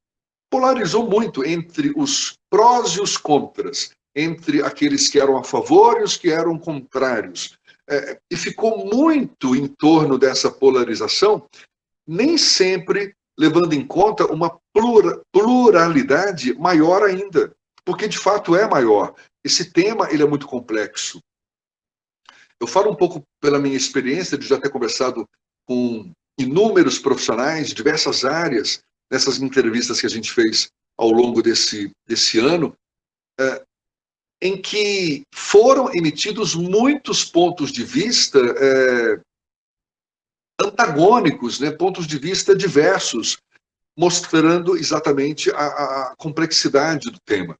Polarizou muito entre os prós e os contras, entre aqueles que eram a favor e os que eram contrários. E ficou muito em torno dessa polarização, nem sempre levando em conta uma pluralidade maior ainda, porque de fato é maior. Esse tema ele é muito complexo. Eu falo um pouco pela minha experiência de já ter conversado com inúmeros profissionais de diversas áreas, nessas entrevistas que a gente fez ao longo desse ano, em que foram emitidos muitos pontos de vista antagônicos, né, pontos de vista diversos, mostrando exatamente a complexidade do tema.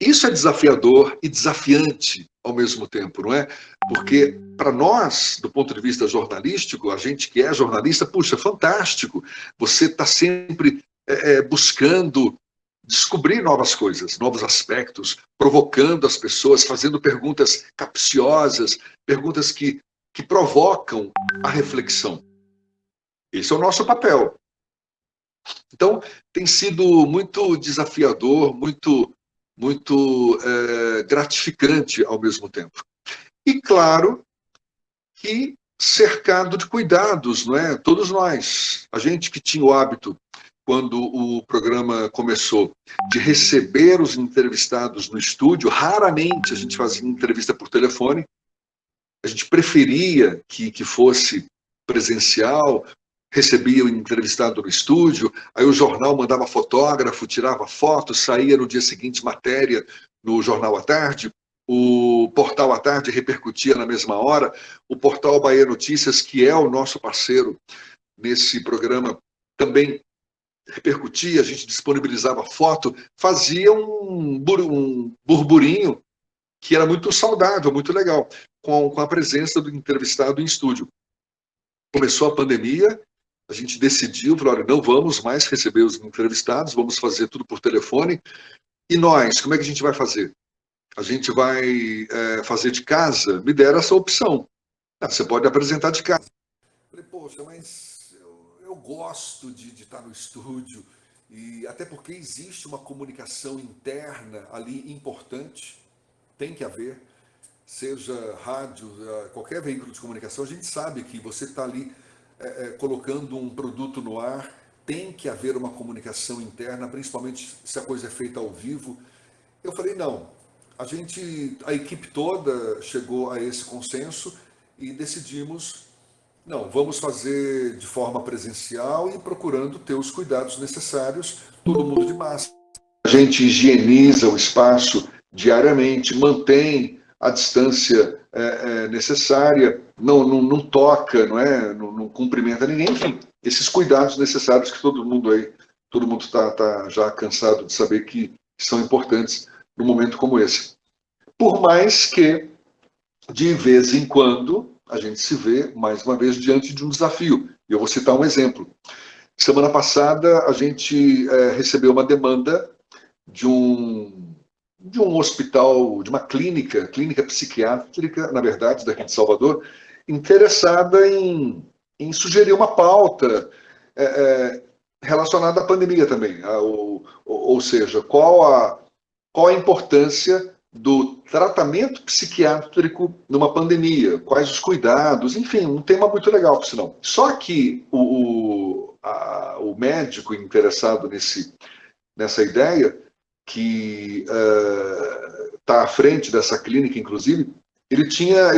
Isso é desafiador e desafiante ao mesmo tempo, não é? Porque, para nós, do ponto de vista jornalístico, a gente que é jornalista, puxa, fantástico, você está sempre buscando descobrir novas coisas, novos aspectos, provocando as pessoas, fazendo perguntas capciosas, perguntas que provocam a reflexão. Esse é o nosso papel. Então, tem sido muito desafiador, muito gratificante ao mesmo tempo. E claro que cercado de cuidados, não é? Todos nós, a gente que tinha o hábito, quando o programa começou, de receber os entrevistados no estúdio, raramente a gente fazia entrevista por telefone, a gente preferia que fosse presencial, recebia o entrevistado no estúdio, aí o jornal mandava fotógrafo, tirava foto, saía no dia seguinte matéria no Jornal à Tarde, o Portal à Tarde repercutia na mesma hora, o Portal Bahia Notícias, que é o nosso parceiro nesse programa, também repercutia, a gente disponibilizava foto, fazia um burburinho que era muito saudável, muito legal, com a presença do entrevistado em estúdio. Começou a pandemia, a gente decidiu, falou, olha, não vamos mais receber os entrevistados, vamos fazer tudo por telefone. E nós, como é que a gente vai fazer? A gente vai fazer de casa? Me deram essa opção. Você pode apresentar de casa. Falei, poxa, mas eu gosto de estar no estúdio, e até porque existe uma comunicação interna ali importante, tem que haver, seja rádio, qualquer veículo de comunicação, a gente sabe que você está ali colocando um produto no ar, tem que haver uma comunicação interna, principalmente se a coisa é feita ao vivo. Eu falei, não, a equipe toda chegou a esse consenso e decidimos, não, vamos fazer de forma presencial e procurando ter os cuidados necessários, todo mundo de máscara. A gente higieniza o espaço diariamente, mantém a distância necessária, não toca, não cumprimenta ninguém, enfim, esses cuidados necessários que todo mundo está já cansado de saber que são importantes num momento como esse. Por mais que, de vez em quando, a gente se vê, mais uma vez, diante de um desafio. Eu vou citar um exemplo. Semana passada, a gente recebeu uma demanda de um hospital, de uma clínica psiquiátrica, na verdade, daqui de Salvador, interessada em sugerir uma pauta relacionada à pandemia também. Ou seja, qual a importância do tratamento psiquiátrico numa pandemia, quais os cuidados, enfim, um tema muito legal, por sinal. Só que o médico interessado nessa ideia, que está à frente dessa clínica, inclusive, ele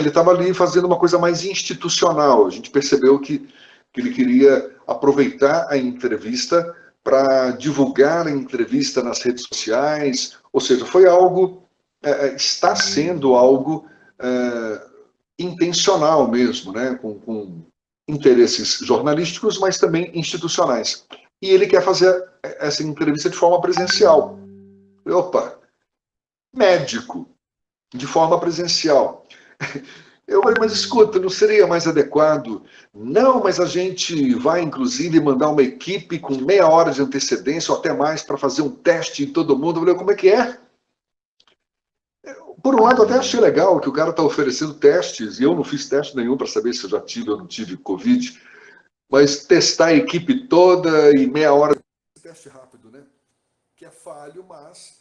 estava ali fazendo uma coisa mais institucional. A gente percebeu que ele queria aproveitar a entrevista para divulgar a entrevista nas redes sociais, ou seja, foi algo, está sendo algo intencional mesmo, né? Com interesses jornalísticos, mas também institucionais. E ele quer fazer essa entrevista de forma presencial. Opa, médico, de forma presencial. Eu falei, mas escuta, não seria mais adequado? Não, mas a gente vai, inclusive, mandar uma equipe com meia hora de antecedência ou até mais para fazer um teste em todo mundo. Eu falei, como é que é? Por um lado, até achei legal que o cara está oferecendo testes, e eu não fiz teste nenhum para saber se eu já tive ou não tive Covid, mas testar a equipe toda e meia hora. Teste rápido, né? Que é falho, mas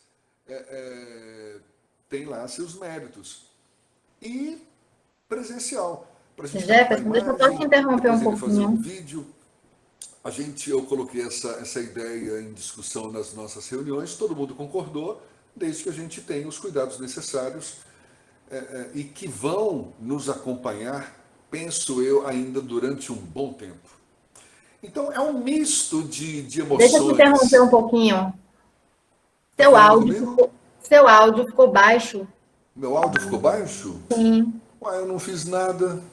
tem lá seus méritos. E presencial. Jefferson, deixa eu só te interromper um pouquinho. Um vídeo. Eu coloquei essa ideia em discussão nas nossas reuniões, todo mundo concordou, desde que a gente tenha os cuidados necessários e que vão nos acompanhar, penso eu, ainda durante um bom tempo. Então, é um misto de emoções. Deixa eu te interromper um pouquinho. Seu áudio ficou baixo. Meu áudio ficou baixo? Sim. Ué, eu não fiz nada.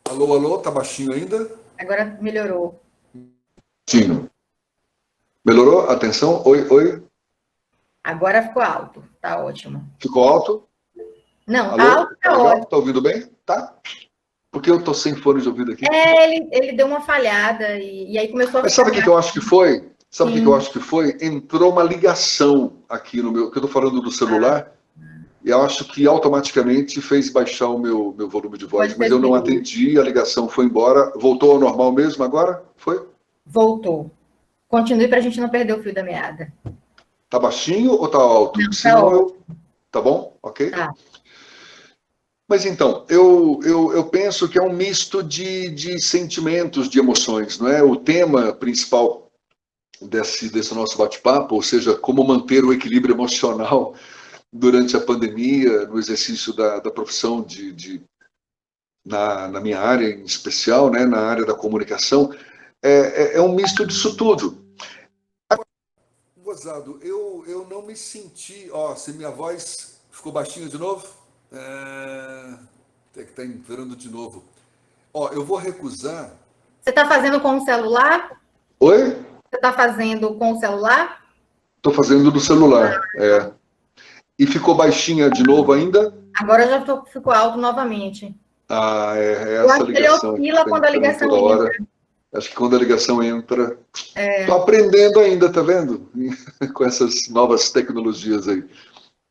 Alô, alô, tá baixinho ainda? Agora melhorou. Sim. Melhorou? Atenção, oi. Agora ficou alto, tá ótimo. Ficou alto? Não, alô? Alto tá ótimo. Tá ouvindo bem? Tá. Porque eu tô sem fone de ouvido aqui. Ele deu uma falhada e aí começou a... Mas sabe o que eu acho que foi? Sabe o que eu acho que foi? Entrou uma ligação aqui no meu... que eu tô falando do celular. E eu acho que automaticamente fez baixar o meu volume de voz. Mas eu não atendi, a ligação foi embora. Voltou ao normal mesmo agora? Foi? Voltou. Continue para a gente não perder o fio da meada. Tá baixinho ou tá alto? Não, tá alto. Tá bom? Ok? Tá. Mas então, eu penso que é um misto de sentimentos, de emoções, não é? O tema principal desse nosso bate-papo, ou seja, como manter o equilíbrio emocional durante a pandemia, no exercício da profissão na minha área em especial, né, na área da comunicação, é um misto disso tudo. Gozado, eu não me senti... se minha voz ficou baixinha de novo, tem que estar entrando de novo. Eu vou recusar... Você está fazendo com o celular? Oi? Você está fazendo com o celular? Estou fazendo do celular, E ficou baixinha de novo ainda? Agora já ficou alto novamente. Essa ligação. Ele oscila quando a ligação entra. Acho que quando a ligação entra... Estou aprendendo ainda, tá vendo? Com essas novas tecnologias aí.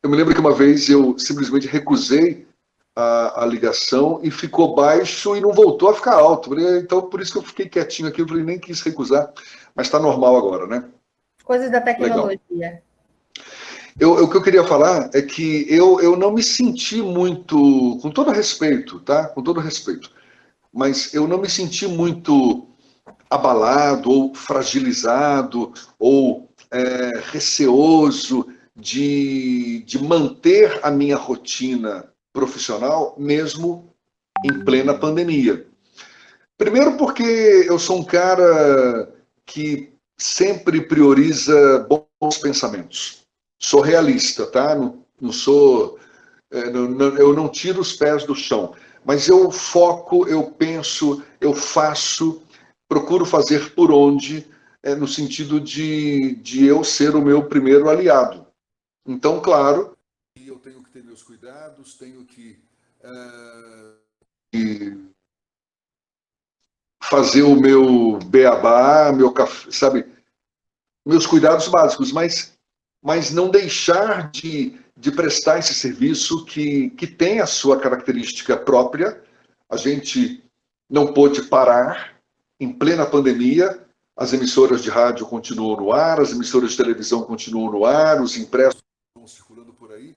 Eu me lembro que uma vez eu simplesmente recusei a ligação e ficou baixo e não voltou a ficar alto. Então, por isso que eu fiquei quietinho aqui, eu nem quis recusar. Mas está normal agora, né? Coisas da tecnologia. Legal. O que eu queria falar é que eu não me senti muito, com todo respeito, tá? Com todo respeito. Mas eu não me senti muito abalado ou fragilizado ou receoso de manter a minha rotina profissional mesmo em plena pandemia. Primeiro porque eu sou um cara que sempre prioriza bons pensamentos. sou realista, tá? Não sou... eu não tiro os pés do chão, mas eu foco, eu penso, eu faço, procuro fazer por onde, no sentido de eu ser o meu primeiro aliado. Então, claro, eu tenho que ter meus cuidados, tenho que fazer o meu beabá, meu café, sabe, meus cuidados básicos, mas não deixar de prestar esse serviço que tem a sua característica própria. A gente não pôde parar em plena pandemia, as emissoras de rádio continuam no ar, as emissoras de televisão continuam no ar, os impressos estão circulando por aí.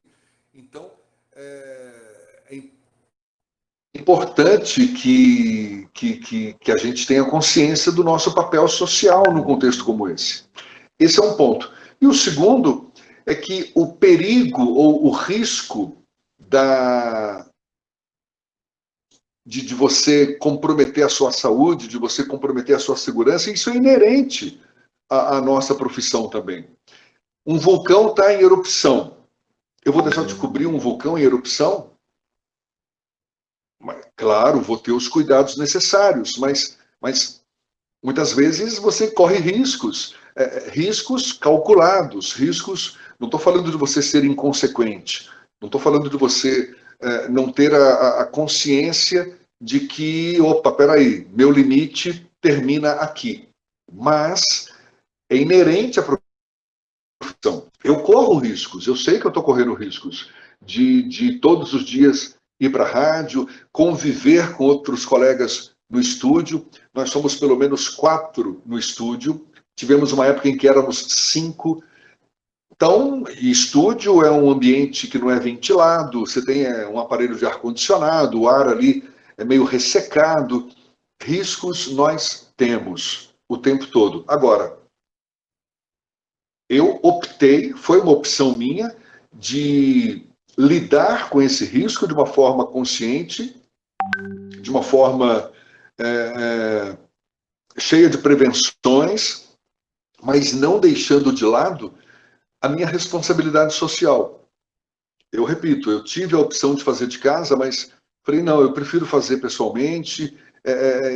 Então, é importante que a gente tenha consciência do nosso papel social num contexto como esse. Esse é um ponto. E o segundo é que o perigo ou o risco de você comprometer a sua saúde, de você comprometer a sua segurança, isso é inerente à nossa profissão também. Um vulcão está em erupção. Eu vou deixar de cobrir um vulcão em erupção? Claro, vou ter os cuidados necessários, mas muitas vezes você corre riscos, riscos calculados, riscos... Não estou falando de você ser inconsequente, não estou falando de você não ter a consciência de que, opa, peraí, meu limite termina aqui. Mas é inerente à profissão. Eu corro riscos, eu sei que eu estou correndo riscos de todos os dias ir para a rádio, conviver com outros colegas no estúdio. Nós somos pelo menos 4 no estúdio. Tivemos uma época em que éramos 5. Então, estúdio é um ambiente que não é ventilado, você tem um aparelho de ar-condicionado, o ar ali é meio ressecado. Riscos nós temos o tempo todo. Agora, eu optei, foi uma opção minha, de lidar com esse risco de uma forma consciente, de uma forma cheia de prevenções, mas não deixando de lado a minha responsabilidade social. Eu repito, eu tive a opção de fazer de casa, mas falei, não, eu prefiro fazer pessoalmente,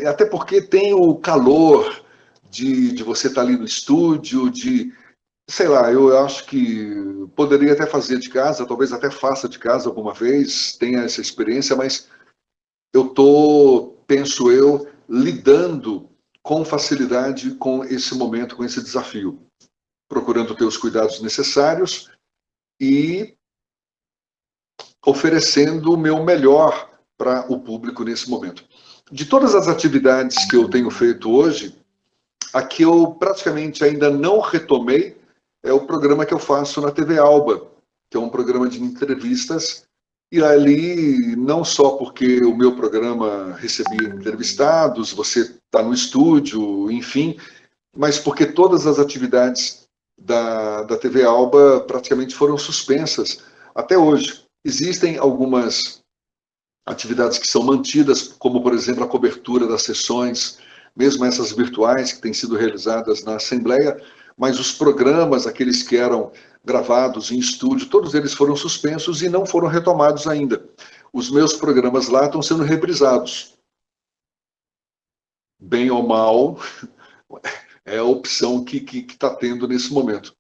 até porque tem o calor de você estar ali no estúdio, sei lá, eu acho que poderia até fazer de casa, talvez até faça de casa alguma vez, tenha essa experiência, mas eu estou, penso eu, lidando com facilidade com esse momento, com esse desafio, procurando ter os cuidados necessários e oferecendo o meu melhor para o público nesse momento. De todas as atividades que eu tenho feito hoje, a que eu praticamente ainda não retomei é o programa que eu faço na TV Alba, que é um programa de entrevistas, e ali, não só porque o meu programa recebia entrevistados, você está no estúdio, enfim, mas porque todas as atividades da TV Alba praticamente foram suspensas até hoje. Existem algumas atividades que são mantidas, como, por exemplo, a cobertura das sessões, mesmo essas virtuais que têm sido realizadas na Assembleia, mas os programas, aqueles que eram gravados em estúdio, todos eles foram suspensos e não foram retomados ainda. Os meus programas lá estão sendo reprisados. Bem ou mal, é a opção que está tendo nesse momento.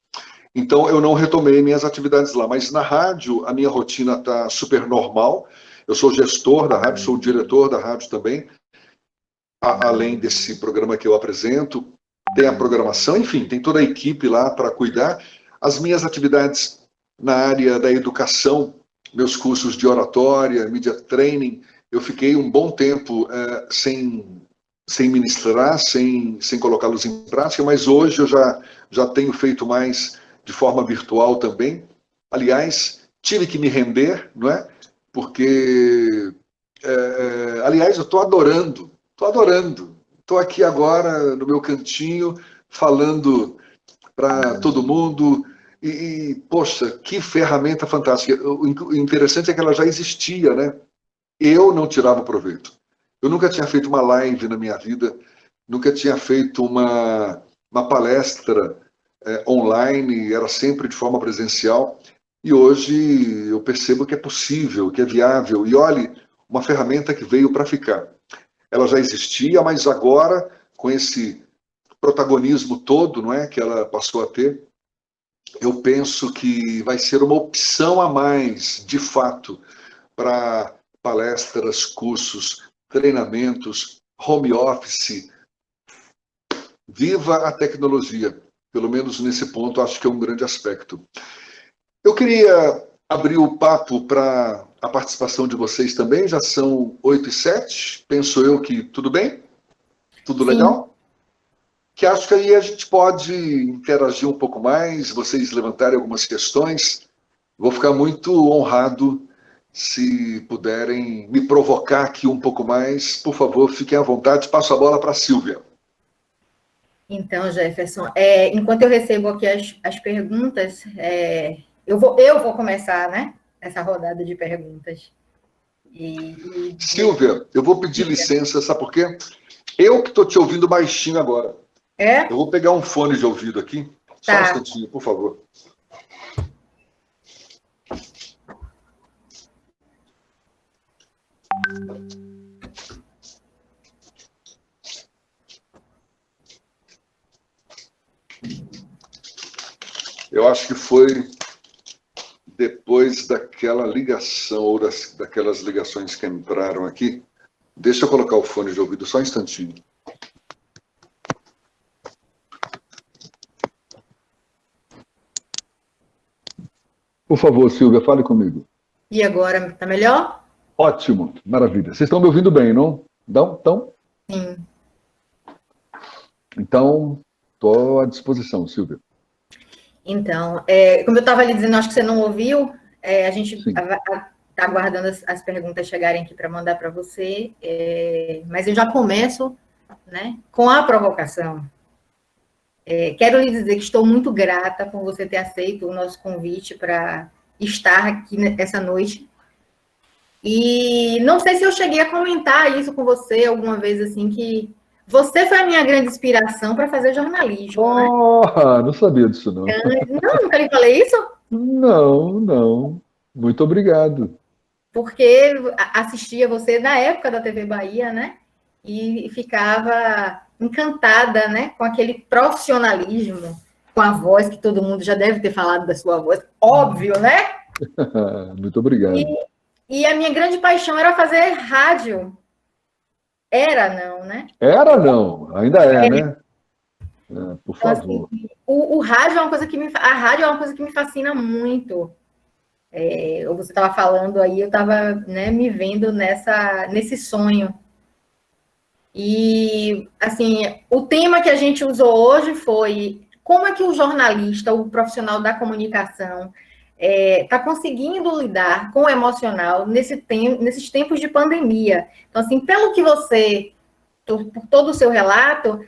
Então, eu não retomei minhas atividades lá, mas na rádio a minha rotina está super normal. Eu sou gestor da rádio, sou diretor da rádio também, além desse programa que eu apresento, tem a programação, enfim, tem toda a equipe lá para cuidar. As minhas atividades na área da educação, meus cursos de oratória, media training, eu fiquei um bom tempo sem ministrar, sem colocá-los em prática, mas hoje eu já tenho feito mais de forma virtual também. Aliás, tive que me render, não é? Porque, aliás, eu estou adorando. Estou aqui agora no meu cantinho, falando para todo mundo. Poxa, que ferramenta fantástica. O interessante é que ela já existia, né? Eu não tirava proveito. Eu nunca tinha feito uma live na minha vida, nunca tinha feito uma palestra online, era sempre de forma presencial. E hoje eu percebo que é possível, que é viável. E olhe, uma ferramenta que veio para ficar. Ela já existia, mas agora, com esse protagonismo todo, não é, que ela passou a ter, eu penso que vai ser uma opção a mais, de fato, para palestras, cursos, treinamentos, home office. Viva a tecnologia. Pelo menos nesse ponto, acho que é um grande aspecto. Eu queria abrir o papo para a participação de vocês também. Já são 8h07. Penso eu que tudo bem? Tudo legal? Sim. Que acho que aí a gente pode interagir um pouco mais, vocês levantarem algumas questões. Vou ficar muito honrado se puderem me provocar aqui um pouco mais. Por favor, fiquem à vontade. Passo a bola para a Silvia. Então, Jefferson, enquanto eu recebo aqui as perguntas, eu vou começar, né, essa rodada de perguntas. Silvia, eu vou pedir licença, sabe por quê? Eu que estou te ouvindo baixinho agora. Eu vou pegar um fone de ouvido aqui. Só um instantinho, por favor. Eu acho que foi depois daquela ligação, ou daquelas ligações que entraram aqui. Deixa eu colocar o fone de ouvido só um instantinho. Por favor, Silvia, fale comigo. E agora, tá melhor? Ótimo, maravilha. Vocês estão me ouvindo bem, não? Então? Sim. Então, estou à disposição, Silvia. Então, como eu estava ali dizendo, acho que você não ouviu, a gente está aguardando as perguntas chegarem aqui para mandar para você, mas eu já começo, né, com a provocação. Quero lhe dizer que estou muito grata por você ter aceito o nosso convite para estar aqui essa noite. E não sei se eu cheguei a comentar isso com você alguma vez, assim, que você foi a minha grande inspiração para fazer jornalismo, né? Não sabia disso, não. Não, nunca lhe falei isso? Não. Muito obrigado. Porque assistia você na época da TV Bahia, né? E ficava encantada, né? Com aquele profissionalismo, com a voz, que todo mundo já deve ter falado da sua voz, óbvio, né? Muito obrigado. E a minha grande paixão era fazer rádio. Era não, né? Era não, ainda né? Por favor. Assim, o rádio é uma coisa a rádio é uma coisa que me fascina muito. Você estava falando aí, eu estava, né, me vendo nesse sonho. E, assim, o tema que a gente usou hoje foi como é que o jornalista, o profissional da comunicação, está conseguindo lidar com o emocional nesses tempos de pandemia. Então, assim, pelo que por todo o seu relato,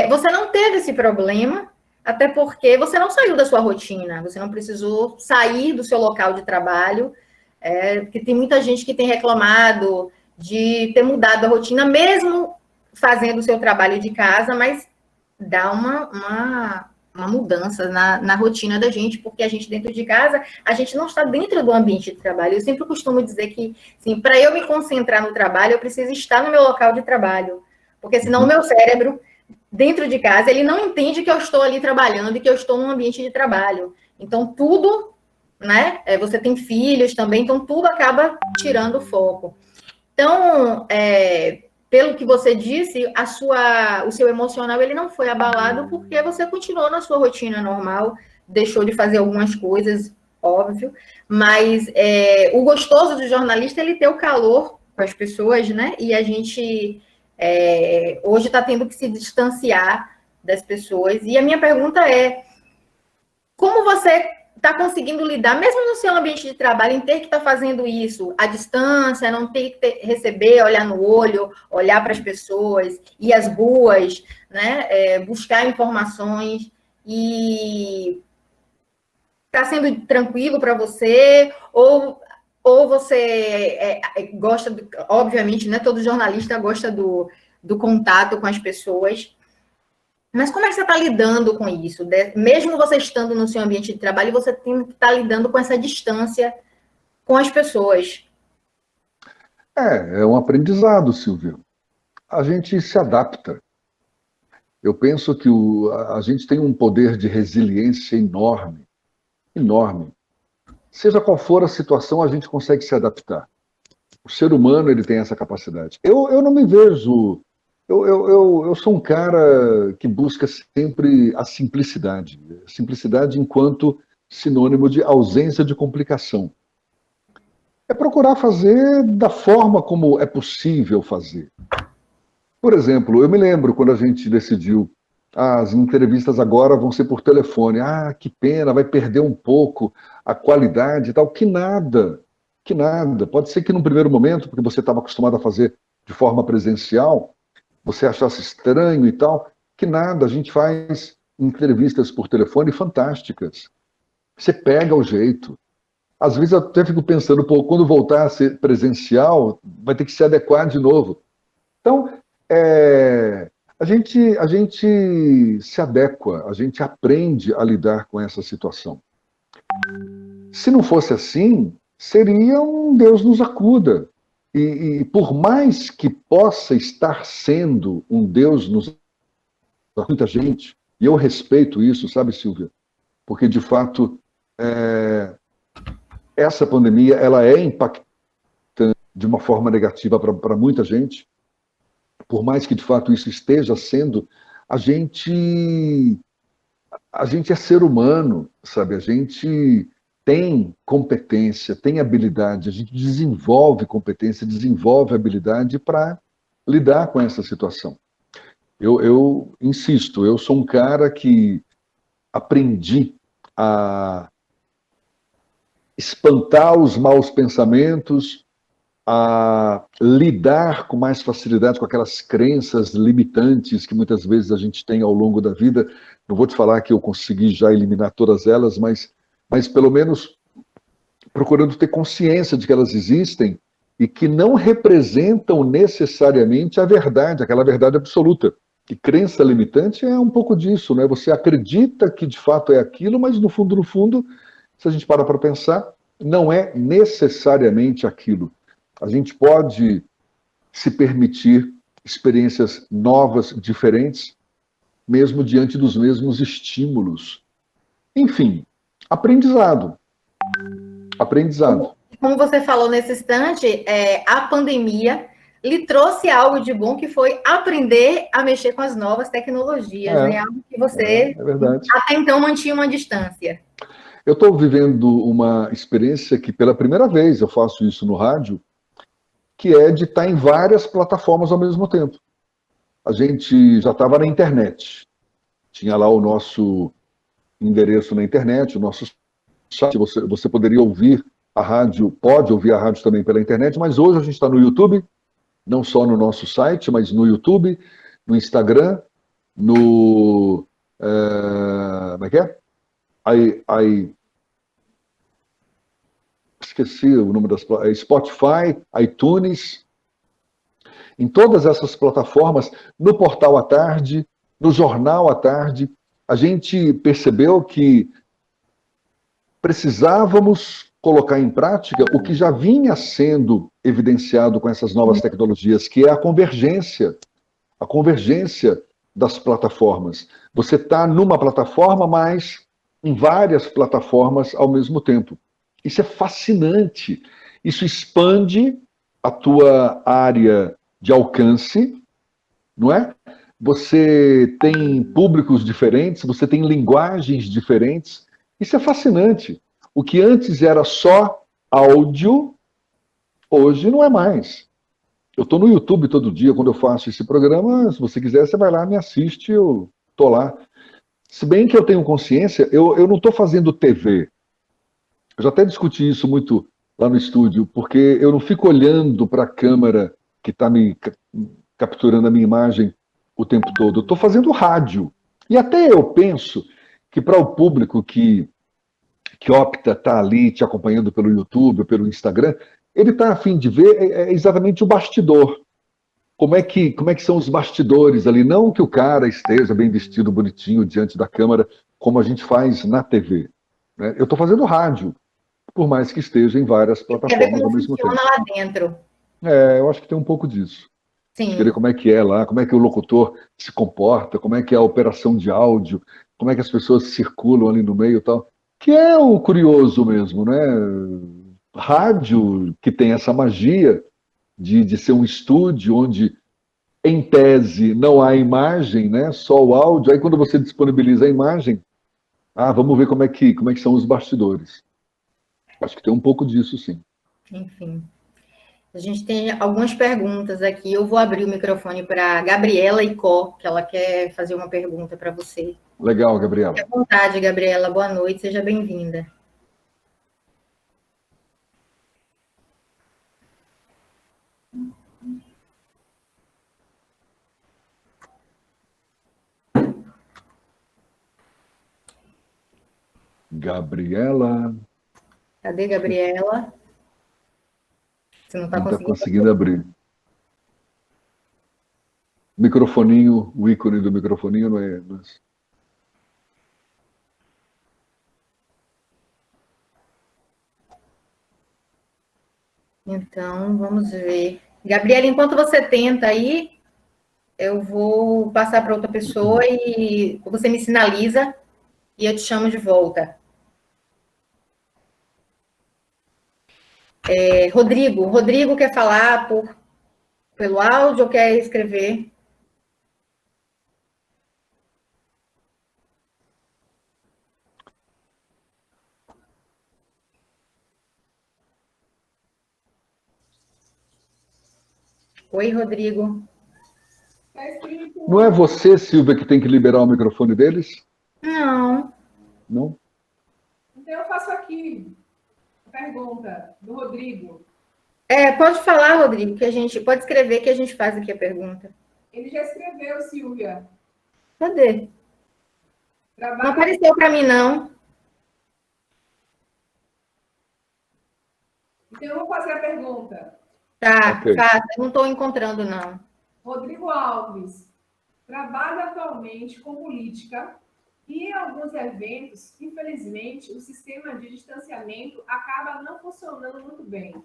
você não teve esse problema, até porque você não saiu da sua rotina, você não precisou sair do seu local de trabalho, porque tem muita gente que tem reclamado de ter mudado a rotina, mesmo fazendo o seu trabalho de casa, mas dá uma mudança na rotina da gente, porque a gente dentro de casa, a gente não está dentro do ambiente de trabalho. Eu sempre costumo dizer que, assim, para eu me concentrar no trabalho, eu preciso estar no meu local de trabalho, porque senão o meu cérebro, dentro de casa, ele não entende que eu estou ali trabalhando e que eu estou num ambiente de trabalho. Então, tudo, né? Você tem filhos também, então tudo acaba tirando o foco. Então, pelo que você disse, o seu emocional ele não foi abalado porque você continuou na sua rotina normal, deixou de fazer algumas coisas, óbvio, mas o gostoso do jornalista é ele ter o calor com as pessoas, né? E a gente hoje está tendo que se distanciar das pessoas. E a minha pergunta é, como você está conseguindo lidar, mesmo no seu ambiente de trabalho, em ter que estar fazendo isso à distância, não ter que receber, olhar no olho, olhar para as pessoas, ir às ruas, né, buscar informações, e está sendo tranquilo para você, ou você gosta, obviamente, né, todo jornalista gosta do contato com as pessoas, Mas como é que você está lidando com isso? Mesmo você estando no seu ambiente de trabalho, você tem que estar lidando com essa distância com as pessoas. É um aprendizado, Silvio. A gente se adapta. Eu penso que a gente tem um poder de resiliência enorme, enorme. Seja qual for a situação, a gente consegue se adaptar. O ser humano, ele tem essa capacidade. Eu não me vejo... Eu sou um cara que busca sempre a simplicidade. Simplicidade enquanto sinônimo de ausência de complicação. É procurar fazer da forma como é possível fazer. Por exemplo, eu me lembro quando a gente decidiu as entrevistas agora vão ser por telefone. Ah, que pena, vai perder um pouco a qualidade e tal. Que nada, que nada. Pode ser que num primeiro momento, porque você estava acostumado a fazer de forma presencial, você achasse estranho e tal, que nada, a gente faz entrevistas por telefone fantásticas. Você pega o jeito. Às vezes eu até fico pensando, pô, quando voltar a ser presencial, vai ter que se adequar de novo. Então, a gente se adequa, a gente aprende a lidar com essa situação. Se não fosse assim, seria um Deus nos acuda. E por mais que possa estar sendo um Deus nos acuda, muita gente, e eu respeito isso, sabe, Silvia? Porque, de fato, essa pandemia ela é impactante de uma forma negativa para muita gente. Por mais que de fato isso esteja sendo, a gente é ser humano, sabe? A gente tem competência, tem habilidade, a gente desenvolve competência, desenvolve habilidade para lidar com essa situação. Eu insisto, eu sou um cara que aprendi a espantar os maus pensamentos, a lidar com mais facilidade com aquelas crenças limitantes que muitas vezes a gente tem ao longo da vida. Não vou te falar que eu consegui já eliminar todas elas, mas pelo menos procurando ter consciência de que elas existem e que não representam necessariamente a verdade, aquela verdade absoluta. E crença limitante é um pouco disso, né? Você acredita que de fato é aquilo, mas no fundo, se a gente para pensar, não é necessariamente aquilo. A gente pode se permitir experiências novas, diferentes, mesmo diante dos mesmos estímulos. Enfim, aprendizado. Aprendizado. Como você falou nesse instante, a pandemia lhe trouxe algo de bom, que foi aprender a mexer com as novas tecnologias, né? Algo que você até então mantinha uma distância. Eu estou vivendo uma experiência que pela primeira vez eu faço isso no rádio, que é de estar em várias plataformas ao mesmo tempo. A gente já estava na internet. Tinha lá o nosso endereço na internet, o nosso site. Você poderia ouvir a rádio, pode ouvir a rádio também pela internet, mas hoje a gente está no YouTube, não só no nosso site, mas no YouTube, no Instagram, no... como é que é? Esqueci o nome das plataformas, Spotify, iTunes, em todas essas plataformas, no Portal à Tarde, no Jornal à Tarde, a gente percebeu que precisávamos colocar em prática o que já vinha sendo evidenciado com essas novas tecnologias, que é a convergência das plataformas. Você está numa plataforma, mas em várias plataformas ao mesmo tempo. Isso é fascinante. Isso expande a tua área de alcance, não é? Você tem públicos diferentes, você tem linguagens diferentes. Isso é fascinante. O que antes era só áudio, hoje não é mais. Eu estou no YouTube todo dia quando eu faço esse programa. Se você quiser, você vai lá, me assiste, eu estou lá. Se bem que eu tenho consciência, eu não estou fazendo TV. Eu já até discuti isso muito lá no estúdio, porque eu não fico olhando para a câmera que está me capturando a minha imagem o tempo todo. Eu estou fazendo rádio. E até eu penso que para o público que opta estar ali te acompanhando pelo YouTube, pelo Instagram, ele está a fim de ver exatamente o bastidor. como é que são os bastidores ali? Não que o cara esteja bem vestido, bonitinho, diante da câmera, como a gente faz na TV. Né? Eu estou fazendo rádio, por mais que esteja em várias Quer ver plataformas ao como mesmo funciona tempo. lá dentro. Eu acho que tem um pouco disso. De querer Sim, como é que é lá, como é que o locutor se comporta, como é que é a operação de áudio, como é que as pessoas circulam ali no meio e tal. Que é o curioso mesmo, né? Rádio, que tem essa magia de ser um estúdio onde, em tese, não há imagem, né? Só o áudio. Aí quando você disponibiliza a imagem, vamos ver como é que são os bastidores. Acho que tem um pouco disso, sim. enfim. A gente tem algumas perguntas aqui. Eu vou abrir o microfone para Gabriela Icó, que ela quer fazer uma pergunta para você. Legal, Fique Gabriela. à vontade, Gabriela. Boa noite, seja bem-vinda. Gabriela, Cadê, Gabriela? Você não está não está conseguindo? conseguindo abrir. Microfoninho, o ícone do microfoninho não é. Então, vamos ver. Gabriela, enquanto você tenta aí, eu vou passar para outra pessoa e você me sinaliza e eu te chamo de volta. Rodrigo quer falar pelo áudio ou quer escrever? Oi, Rodrigo. Está escrito. Não é você, Silvia, que tem que liberar o microfone deles? Não. Não? Então, eu faço aqui a pergunta do Rodrigo. Pode falar, Rodrigo, que a gente pode escrever que a gente faz aqui a pergunta. Ele já escreveu, Silvia. Cadê? Não Trabalho. apareceu para mim, não. Então, eu vou fazer a pergunta. Tá, Ok. faça. Eu não estou encontrando, não. Rodrigo Alves trabalha atualmente com política e em alguns eventos, infelizmente, o sistema de distanciamento acaba não funcionando muito bem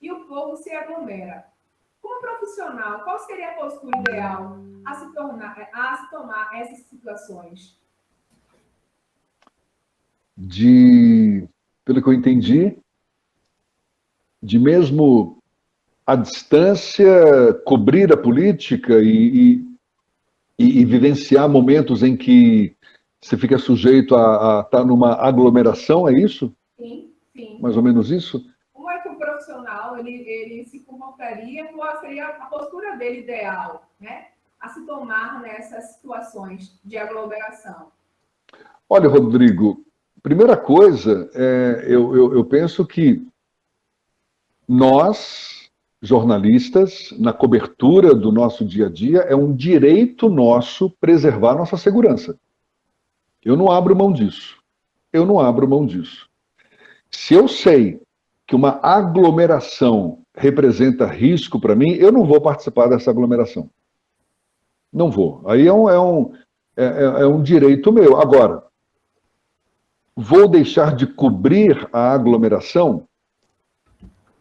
e o povo se aglomera. Como profissional, qual seria a postura ideal a se tomar essas situações? Pelo que eu entendi, de mesmo à distância, cobrir a política e vivenciar momentos em que você fica sujeito a estar numa aglomeração, é isso? Sim, sim. Mais ou menos isso? Como é que o profissional ele se comportaria? Qual seria a postura dele ideal, né? A se tomar nessas situações de aglomeração? Olha, Rodrigo, primeira coisa, eu penso que nós, jornalistas, na cobertura do nosso dia a dia, é um direito nosso preservar nossa segurança. Eu não abro mão disso. Eu não abro mão disso. Se eu sei que uma aglomeração representa risco para mim, eu não vou participar dessa aglomeração. Não vou. Aí é um direito meu. Agora, vou deixar de cobrir a aglomeração?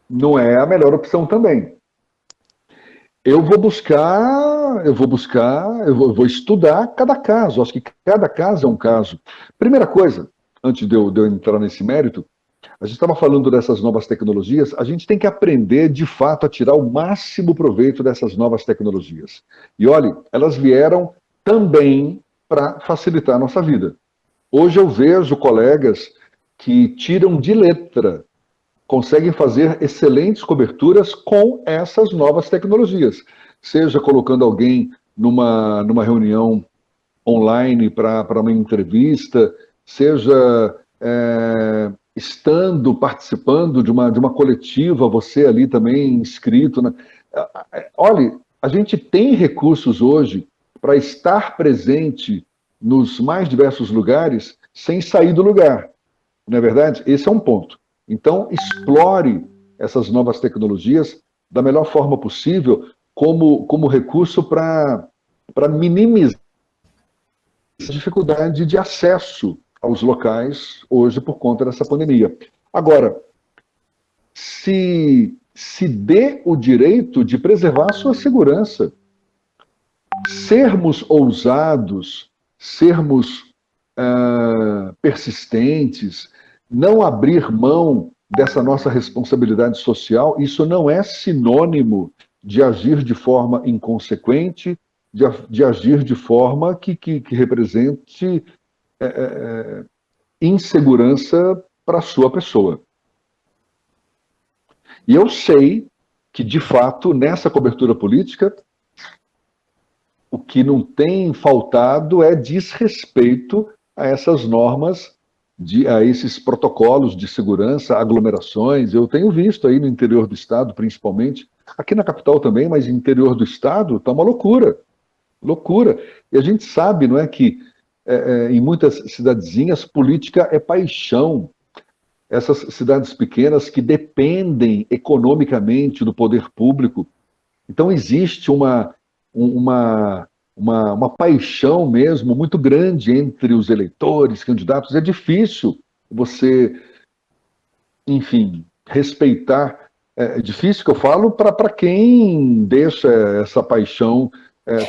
Não é a melhor opção também. Eu vou estudar cada caso. Acho que cada caso é um caso. Primeira coisa, antes de eu entrar nesse mérito, a gente estava falando dessas novas tecnologias, a gente tem que aprender, de fato, a tirar o máximo proveito dessas novas tecnologias. E olha, elas vieram também para facilitar a nossa vida. Hoje eu vejo colegas que tiram de letra, conseguem fazer excelentes coberturas com essas novas tecnologias. Seja colocando alguém numa reunião online para uma entrevista, seja participando de uma coletiva, você ali também inscrito. Olha, a gente tem recursos hoje para estar presente nos mais diversos lugares sem sair do lugar. Não é verdade? Esse é um ponto. Então, explore essas novas tecnologias da melhor forma possível, como recurso para minimizar a dificuldade de acesso aos locais hoje por conta dessa pandemia. Agora, se dê o direito de preservar a sua segurança. Sermos ousados, sermos persistentes, não abrir mão dessa nossa responsabilidade social, isso não é sinônimo de agir de forma inconsequente, de agir de forma que represente insegurança para a sua pessoa. E eu sei que, de fato, nessa cobertura política, o que não tem faltado é desrespeito a essas normas, a esses protocolos de segurança, aglomerações. Eu tenho visto aí no interior do estado, principalmente, aqui na capital também, mas no interior do estado está uma loucura. Loucura. E a gente sabe, não é, que em muitas cidadezinhas, política é paixão. Essas cidades pequenas que dependem economicamente do poder público. Então existe uma paixão mesmo muito grande entre os eleitores, candidatos. É difícil você, enfim, respeitar. É difícil que eu falo para quem deixa essa paixão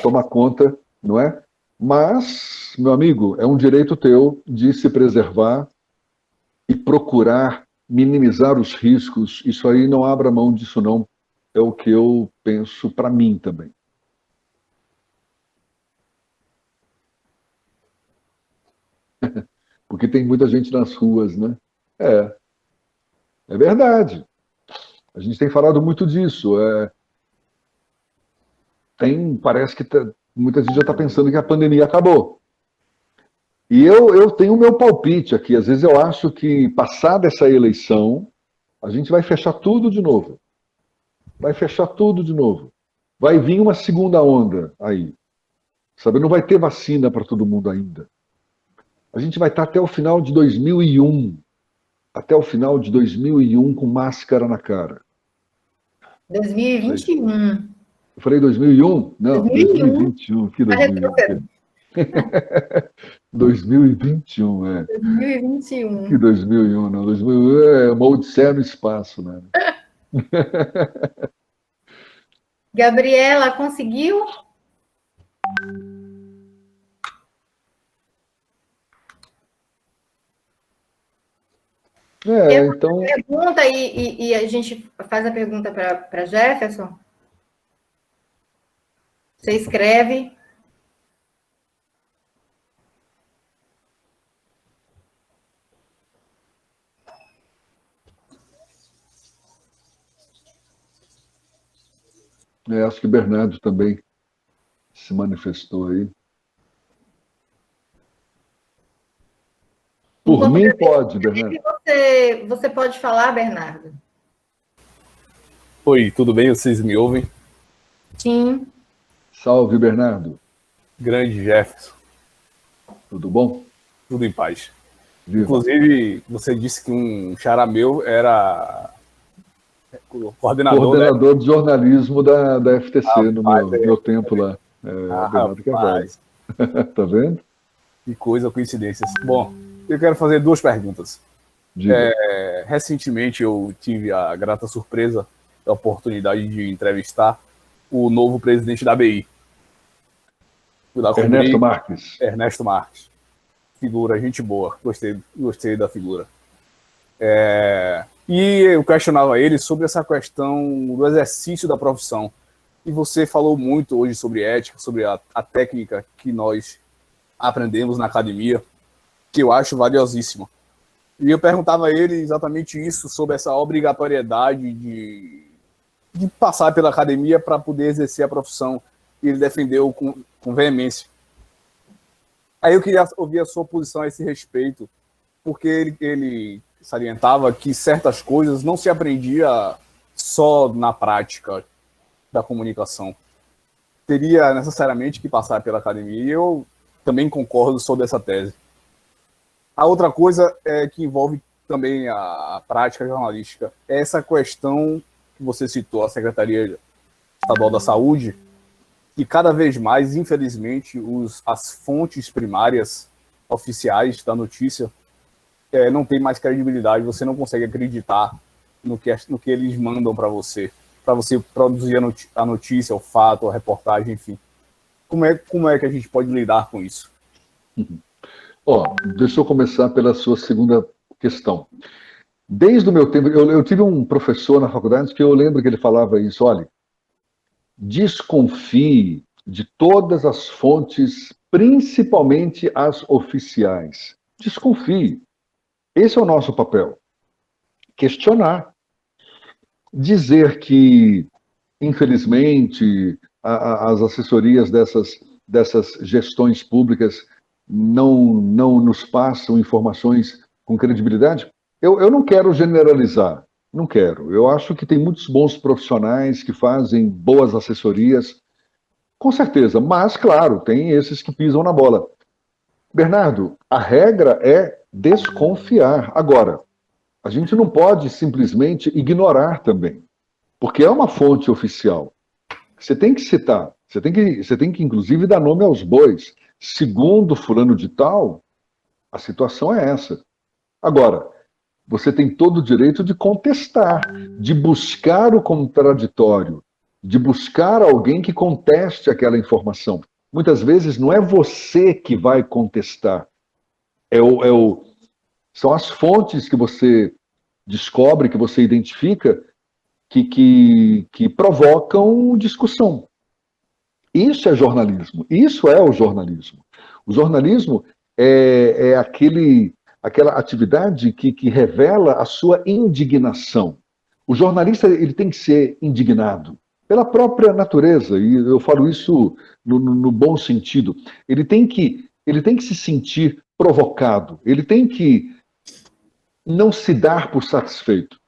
tomar conta, não é? Mas, meu amigo, é um direito teu de se preservar e procurar minimizar os riscos. Isso aí, não abra mão disso, não. É o que eu penso para mim também. Porque tem muita gente nas ruas, né? É verdade. A gente tem falado muito disso. Parece que muita gente já está pensando que a pandemia acabou. E eu tenho o meu palpite aqui. Às vezes eu acho que, passada essa eleição, a gente vai fechar tudo de novo. Vai fechar tudo de novo. Vai vir uma segunda onda aí. Sabe? Não vai ter vacina para todo mundo ainda. A gente vai estar até o final de 2001. Até o final de 2001 com máscara na cara. 2021. Eu falei 2001? Não, 2021. 2021. Que 2021? 2021, 2021. Que 2001, não. 2001 é uma odisseia no espaço, né? Gabriela, conseguiu? Então. Pergunta e a gente faz a pergunta para Jefferson. Você escreve. Acho que o Bernardo também se manifestou aí. Por mim, pode, Bernardo. Você pode falar, Bernardo? Oi, tudo bem? Vocês me ouvem? Sim. Salve, Bernardo. Grande Jefferson. Tudo bom? Tudo em paz. Viva. Inclusive, você disse que um xará meu era coordenador, né? De jornalismo da FTC no meu tempo lá. Bernardo Carvalho. Tá vendo? Que coisa, coincidências. Bom, eu quero fazer duas perguntas. Recentemente eu tive a grata surpresa da oportunidade de entrevistar o novo presidente da BI. Ernesto Marques. Figura, gente boa. Gostei da figura. E eu questionava ele sobre essa questão do exercício da profissão. E você falou muito hoje sobre ética, sobre a técnica que nós aprendemos na academia, que eu acho valiosíssima. E eu perguntava a ele exatamente isso, sobre essa obrigatoriedade de passar pela academia para poder exercer a profissão. E ele defendeu com veemência. Aí eu queria ouvir a sua posição a esse respeito, porque ele salientava que certas coisas não se aprendia só na prática da comunicação. Teria necessariamente que passar pela academia, e eu também concordo sobre essa tese. A outra coisa que envolve também a prática jornalística é essa questão que você citou, a Secretaria Estadual da Saúde, e cada vez mais, infelizmente, as fontes primárias oficiais da notícia não tem mais credibilidade, você não consegue acreditar no que eles mandam para você produzir a notícia, o fato, a reportagem, enfim. Como é que a gente pode lidar com isso? Deixa eu começar pela sua segunda questão. Desde o meu tempo, eu tive um professor na faculdade que eu lembro que ele falava isso, olha, desconfie de todas as fontes, principalmente as oficiais. Desconfie. Esse é o nosso papel. Questionar. Dizer que, infelizmente, as assessorias dessas gestões públicas não nos passam informações com credibilidade, eu não quero generalizar, não quero. Eu acho que tem muitos bons profissionais que fazem boas assessorias, com certeza, mas, claro, tem esses que pisam na bola. Bernardo, a regra é desconfiar. Agora, a gente não pode simplesmente ignorar também, porque é uma fonte oficial. Você tem que citar, você tem que inclusive dar nome aos bois. Segundo fulano de tal, a situação é essa. Agora, você tem todo o direito de contestar, de buscar o contraditório, de buscar alguém que conteste aquela informação. Muitas vezes não é você que vai contestar, são as fontes que você descobre, que você identifica, que provocam discussão. Isso é jornalismo. Isso é o jornalismo. O jornalismo é aquela atividade que revela a sua indignação. O jornalista ele tem que ser indignado pela própria natureza, e eu falo isso no bom sentido. Ele tem que se sentir provocado, ele tem que não se dar por satisfeito.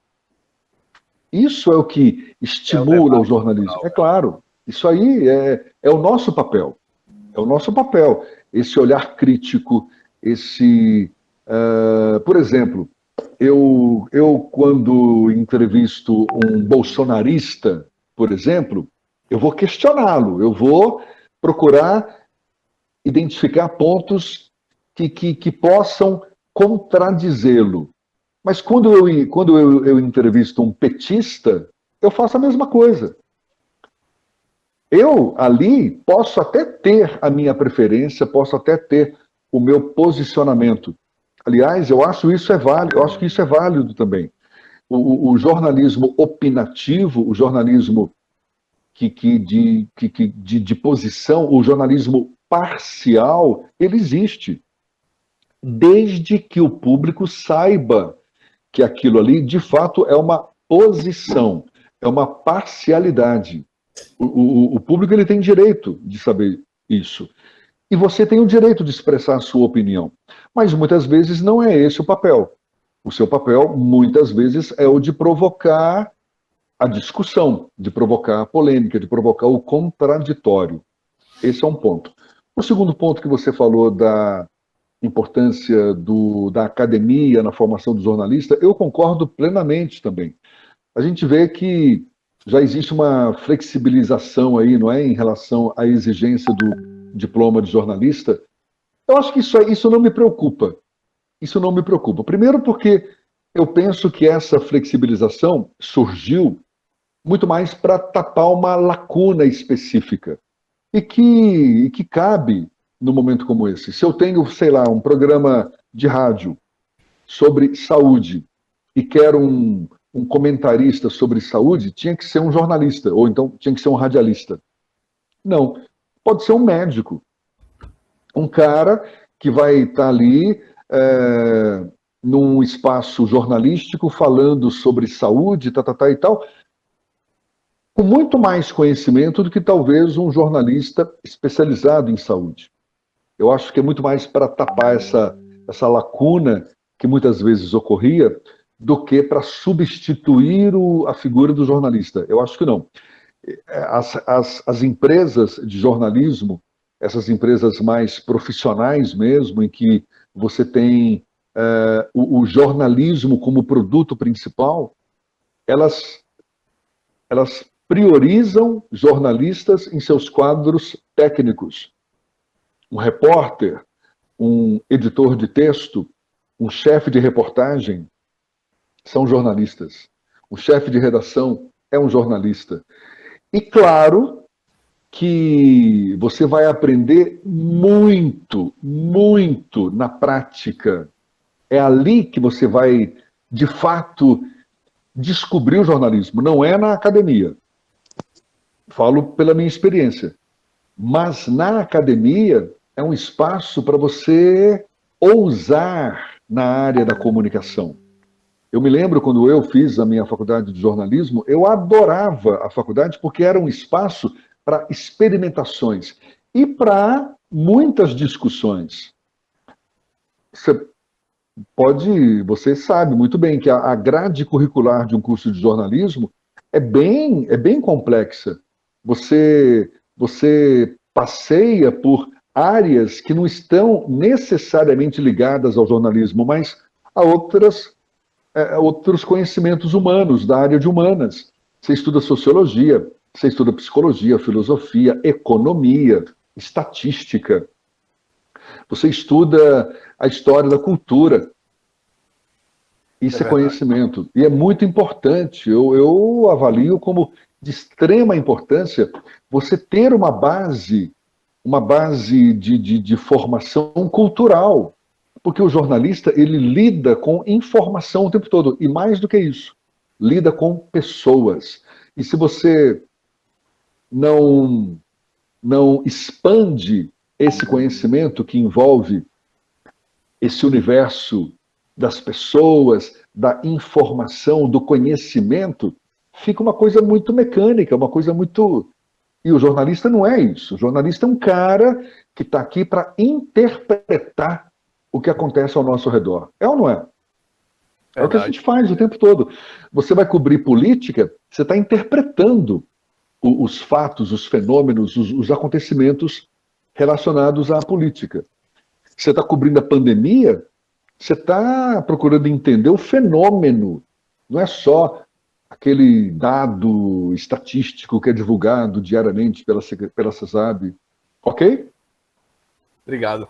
Isso é o que estimula o jornalismo. É claro, isso aí é o nosso papel. É o nosso papel. Esse olhar crítico, por exemplo, eu quando entrevisto um bolsonarista, por exemplo, eu vou questioná-lo, eu vou procurar identificar pontos que possam contradizê-lo. Mas quando eu entrevisto um petista, eu faço a mesma coisa. Eu, ali, posso até ter a minha preferência, posso até ter o meu posicionamento. Aliás, eu acho isso é válido, eu acho que isso é válido também. O jornalismo opinativo, o jornalismo de posição, o jornalismo parcial, ele existe. Desde que o público saiba que aquilo ali, de fato, é uma posição, é uma parcialidade. O público ele tem direito de saber isso. E você tem o direito de expressar a sua opinião. Mas muitas vezes não é esse o papel. O seu papel, muitas vezes, é o de provocar a discussão, de provocar a polêmica, de provocar o contraditório. Esse é um ponto. O segundo ponto que você falou da importância da academia na formação do jornalista, eu concordo plenamente também. A gente vê que já existe uma flexibilização aí, não é, em relação à exigência do diploma de jornalista. Eu acho que isso não me preocupa. Isso não me preocupa. Primeiro porque eu penso que essa flexibilização surgiu muito mais para tapar uma lacuna específica e que cabe num momento como esse. Se eu tenho, sei lá, um programa de rádio sobre saúde e quero um comentarista sobre saúde, tinha que ser um jornalista, ou então tinha que ser um radialista. Não, pode ser um médico. Um cara que vai estar ali num espaço jornalístico falando sobre saúde, e tal, com muito mais conhecimento do que talvez um jornalista especializado em saúde. Eu acho que é muito mais para tapar essa lacuna que muitas vezes ocorria do que para substituir a figura do jornalista. Eu acho que não. As empresas de jornalismo, essas empresas mais profissionais mesmo, em que você tem o jornalismo como produto principal, elas priorizam jornalistas em seus quadros técnicos. Um repórter, um editor de texto, um chefe de reportagem são jornalistas. O chefe de redação é um jornalista. E claro que você vai aprender muito, muito na prática. É ali que você vai, de fato, descobrir o jornalismo. Não é na academia. Falo pela minha experiência. Mas na academia é um espaço para você ousar na área da comunicação. Eu me lembro quando eu fiz a minha faculdade de jornalismo, eu adorava a faculdade porque era um espaço para experimentações e para muitas discussões. Você sabe muito bem que a grade curricular de um curso de jornalismo é bem complexa. Você passeia por áreas que não estão necessariamente ligadas ao jornalismo, mas a outros conhecimentos humanos, da área de humanas. Você estuda sociologia, você estuda psicologia, filosofia, economia, estatística. Você estuda a história da cultura. Isso é conhecimento. E é muito importante. Eu avalio como de extrema importância você ter uma base de formação cultural. Porque o jornalista, ele lida com informação o tempo todo. E mais do que isso, lida com pessoas. E se você não expande esse conhecimento que envolve esse universo das pessoas, da informação, do conhecimento, fica uma coisa muito mecânica, uma coisa muito... E o jornalista não é isso. O jornalista é um cara que está aqui para interpretar o que acontece ao nosso redor. É ou não é? É o que a gente faz o tempo todo. Você vai cobrir política, você está interpretando os fatos, os fenômenos, os acontecimentos relacionados à política. Você está cobrindo a pandemia, você está procurando entender o fenômeno. Não é só aquele dado estatístico que é divulgado diariamente pela CESAB. Ok? Obrigado.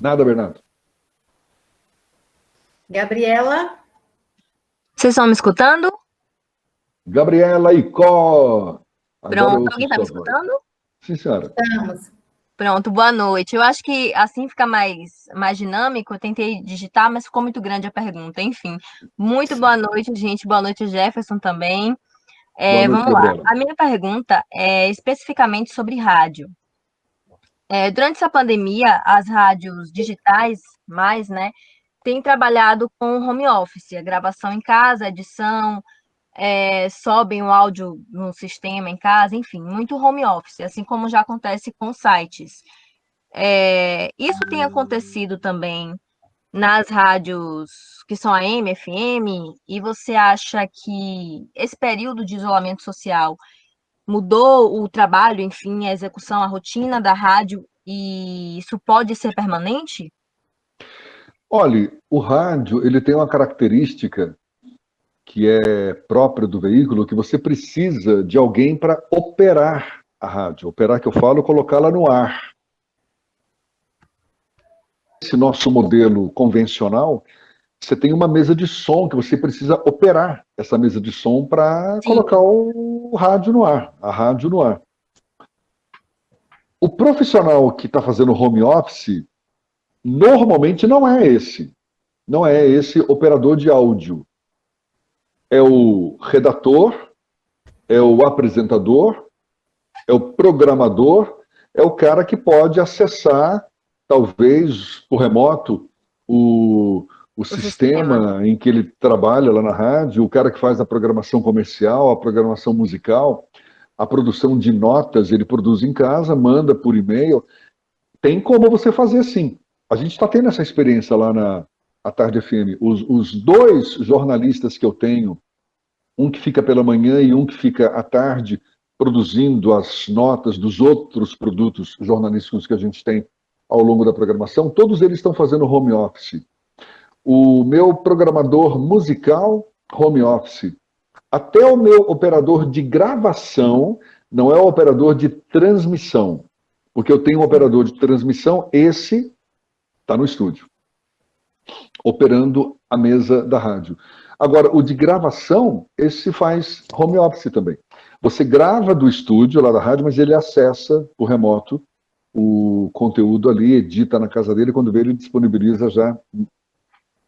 Nada, Bernardo. Gabriela? Vocês estão me escutando? Gabriela Icó. Pronto, alguém está me escutando? Sim, senhora. Estamos. Pronto, boa noite. Eu acho que assim fica mais dinâmico. Eu tentei digitar, mas ficou muito grande a pergunta. Enfim, muito boa noite, gente. Boa noite, Jefferson, também. Boa noite, Vamos lá. Gabriela. A minha pergunta é especificamente sobre rádio. Durante essa pandemia, as rádios digitais, né, têm trabalhado com home office, a gravação em casa, a edição, sobem o áudio no sistema em casa, enfim, muito home office, assim como já acontece com sites. Isso tem acontecido também nas rádios que são AM, FM, e você acha que esse período de isolamento social mudou o trabalho, enfim, a execução, a rotina da rádio, e isso pode ser permanente? Olha, o rádio ele tem uma característica que é própria do veículo, que você precisa de alguém para operar a rádio. Operar, que eu falo, colocá-la no ar. Esse nosso modelo convencional, você tem uma mesa de som que você precisa operar essa mesa de som para colocar o rádio no ar, a rádio no ar. O profissional que está fazendo home office, normalmente não é esse operador de áudio. É o redator, é o apresentador, é o programador, é o cara que pode acessar, talvez por remoto, o sistema em que ele trabalha lá na rádio, o cara que faz a programação comercial, a programação musical, a produção de notas, ele produz em casa, manda por e-mail. Tem como você fazer sim. A gente está tendo essa experiência lá na Tarde FM. Os dois jornalistas que eu tenho, um que fica pela manhã e um que fica à tarde, produzindo as notas dos outros produtos jornalísticos que a gente tem ao longo da programação, todos eles estão fazendo home office. O meu programador musical, home office. Até o meu operador de gravação não é o operador de transmissão. Porque eu tenho um operador de transmissão, esse está no estúdio, operando a mesa da rádio. Agora, o de gravação, esse faz home office também. Você grava do estúdio lá da rádio, mas ele acessa por remoto o conteúdo ali, edita na casa dele, quando vê ele disponibiliza já.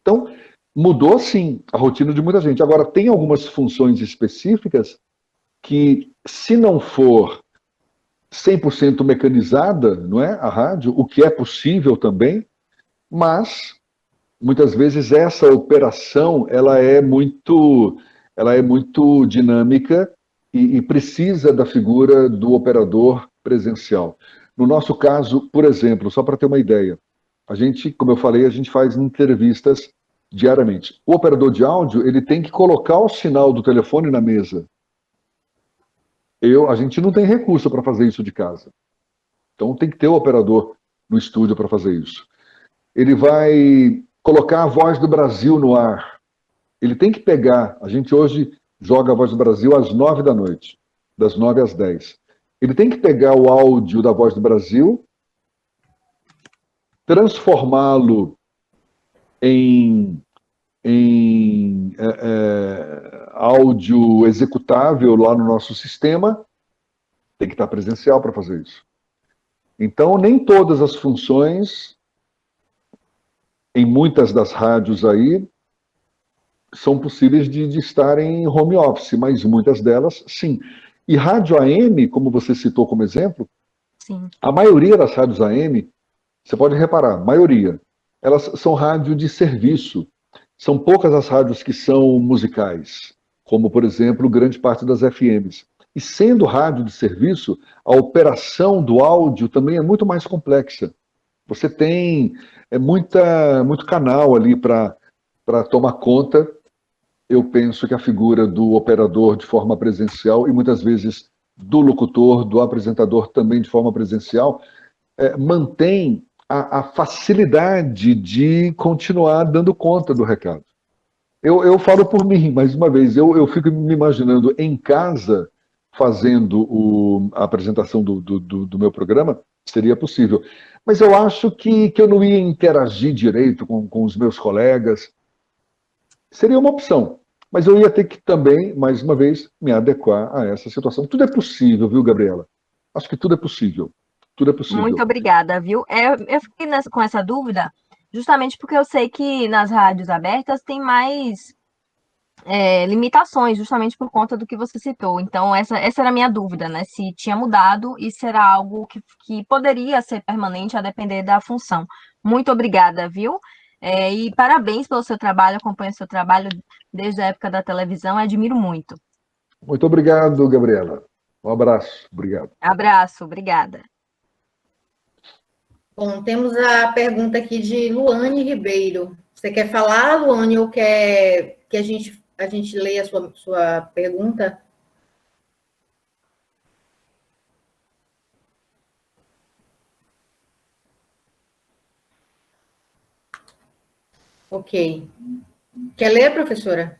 Então, mudou sim a rotina de muita gente. Agora, tem algumas funções específicas que, se não for 100% mecanizada, não é, a rádio, o que é possível também, mas muitas vezes essa operação ela é muito dinâmica e precisa da figura do operador presencial. No nosso caso, por exemplo, só para ter uma ideia, a gente, como eu falei, a gente faz entrevistas diariamente. O operador de áudio, ele tem que colocar o sinal do telefone na mesa. A gente não tem recurso para fazer isso de casa. Então tem que ter o operador no estúdio para fazer isso. Ele vai colocar a Voz do Brasil no ar. Ele tem que pegar, a gente hoje joga a Voz do Brasil às 9 da noite, das 9 às 10. Ele tem que pegar o áudio da Voz do Brasil, transformá-lo em áudio executável lá no nosso sistema, tem que estar presencial para fazer isso. Então, nem todas as funções, em muitas das rádios aí, são possíveis de estarem em home office, mas muitas delas, sim. E rádio AM, como você citou como exemplo, Sim. A maioria das rádios AM, você pode reparar, maioria, elas são rádio de serviço. São poucas as rádios que são musicais, como, por exemplo, grande parte das FMs. E sendo rádio de serviço, a operação do áudio também é muito mais complexa. Você tem muito canal ali para tomar conta. Eu penso que a figura do operador de forma presencial e muitas vezes do locutor, do apresentador também de forma presencial, mantém a facilidade de continuar dando conta do recado. Eu falo por mim, mais uma vez, eu fico me imaginando em casa fazendo a apresentação do meu programa, seria possível. Mas eu acho que eu não ia interagir direito com os meus colegas. Seria uma opção, mas eu ia ter que também, mais uma vez, me adequar a essa situação. Tudo é possível, viu, Gabriela? Acho que tudo é possível. Tudo é possível. Muito obrigada, viu? Eu fiquei com essa dúvida justamente porque eu sei que nas rádios abertas tem mais limitações, justamente por conta do que você citou. Então, essa era a minha dúvida, né? Se tinha mudado e será algo que poderia ser permanente a depender da função. Muito obrigada, viu? E parabéns pelo seu trabalho, acompanho o seu trabalho desde a época da televisão, admiro muito. Muito obrigado, Gabriela. Um abraço, obrigado. Abraço, obrigada. Bom, temos a pergunta aqui de Luane Ribeiro. Você quer falar, Luane, ou quer que a gente leia a sua pergunta? Ok. Quer ler, professora?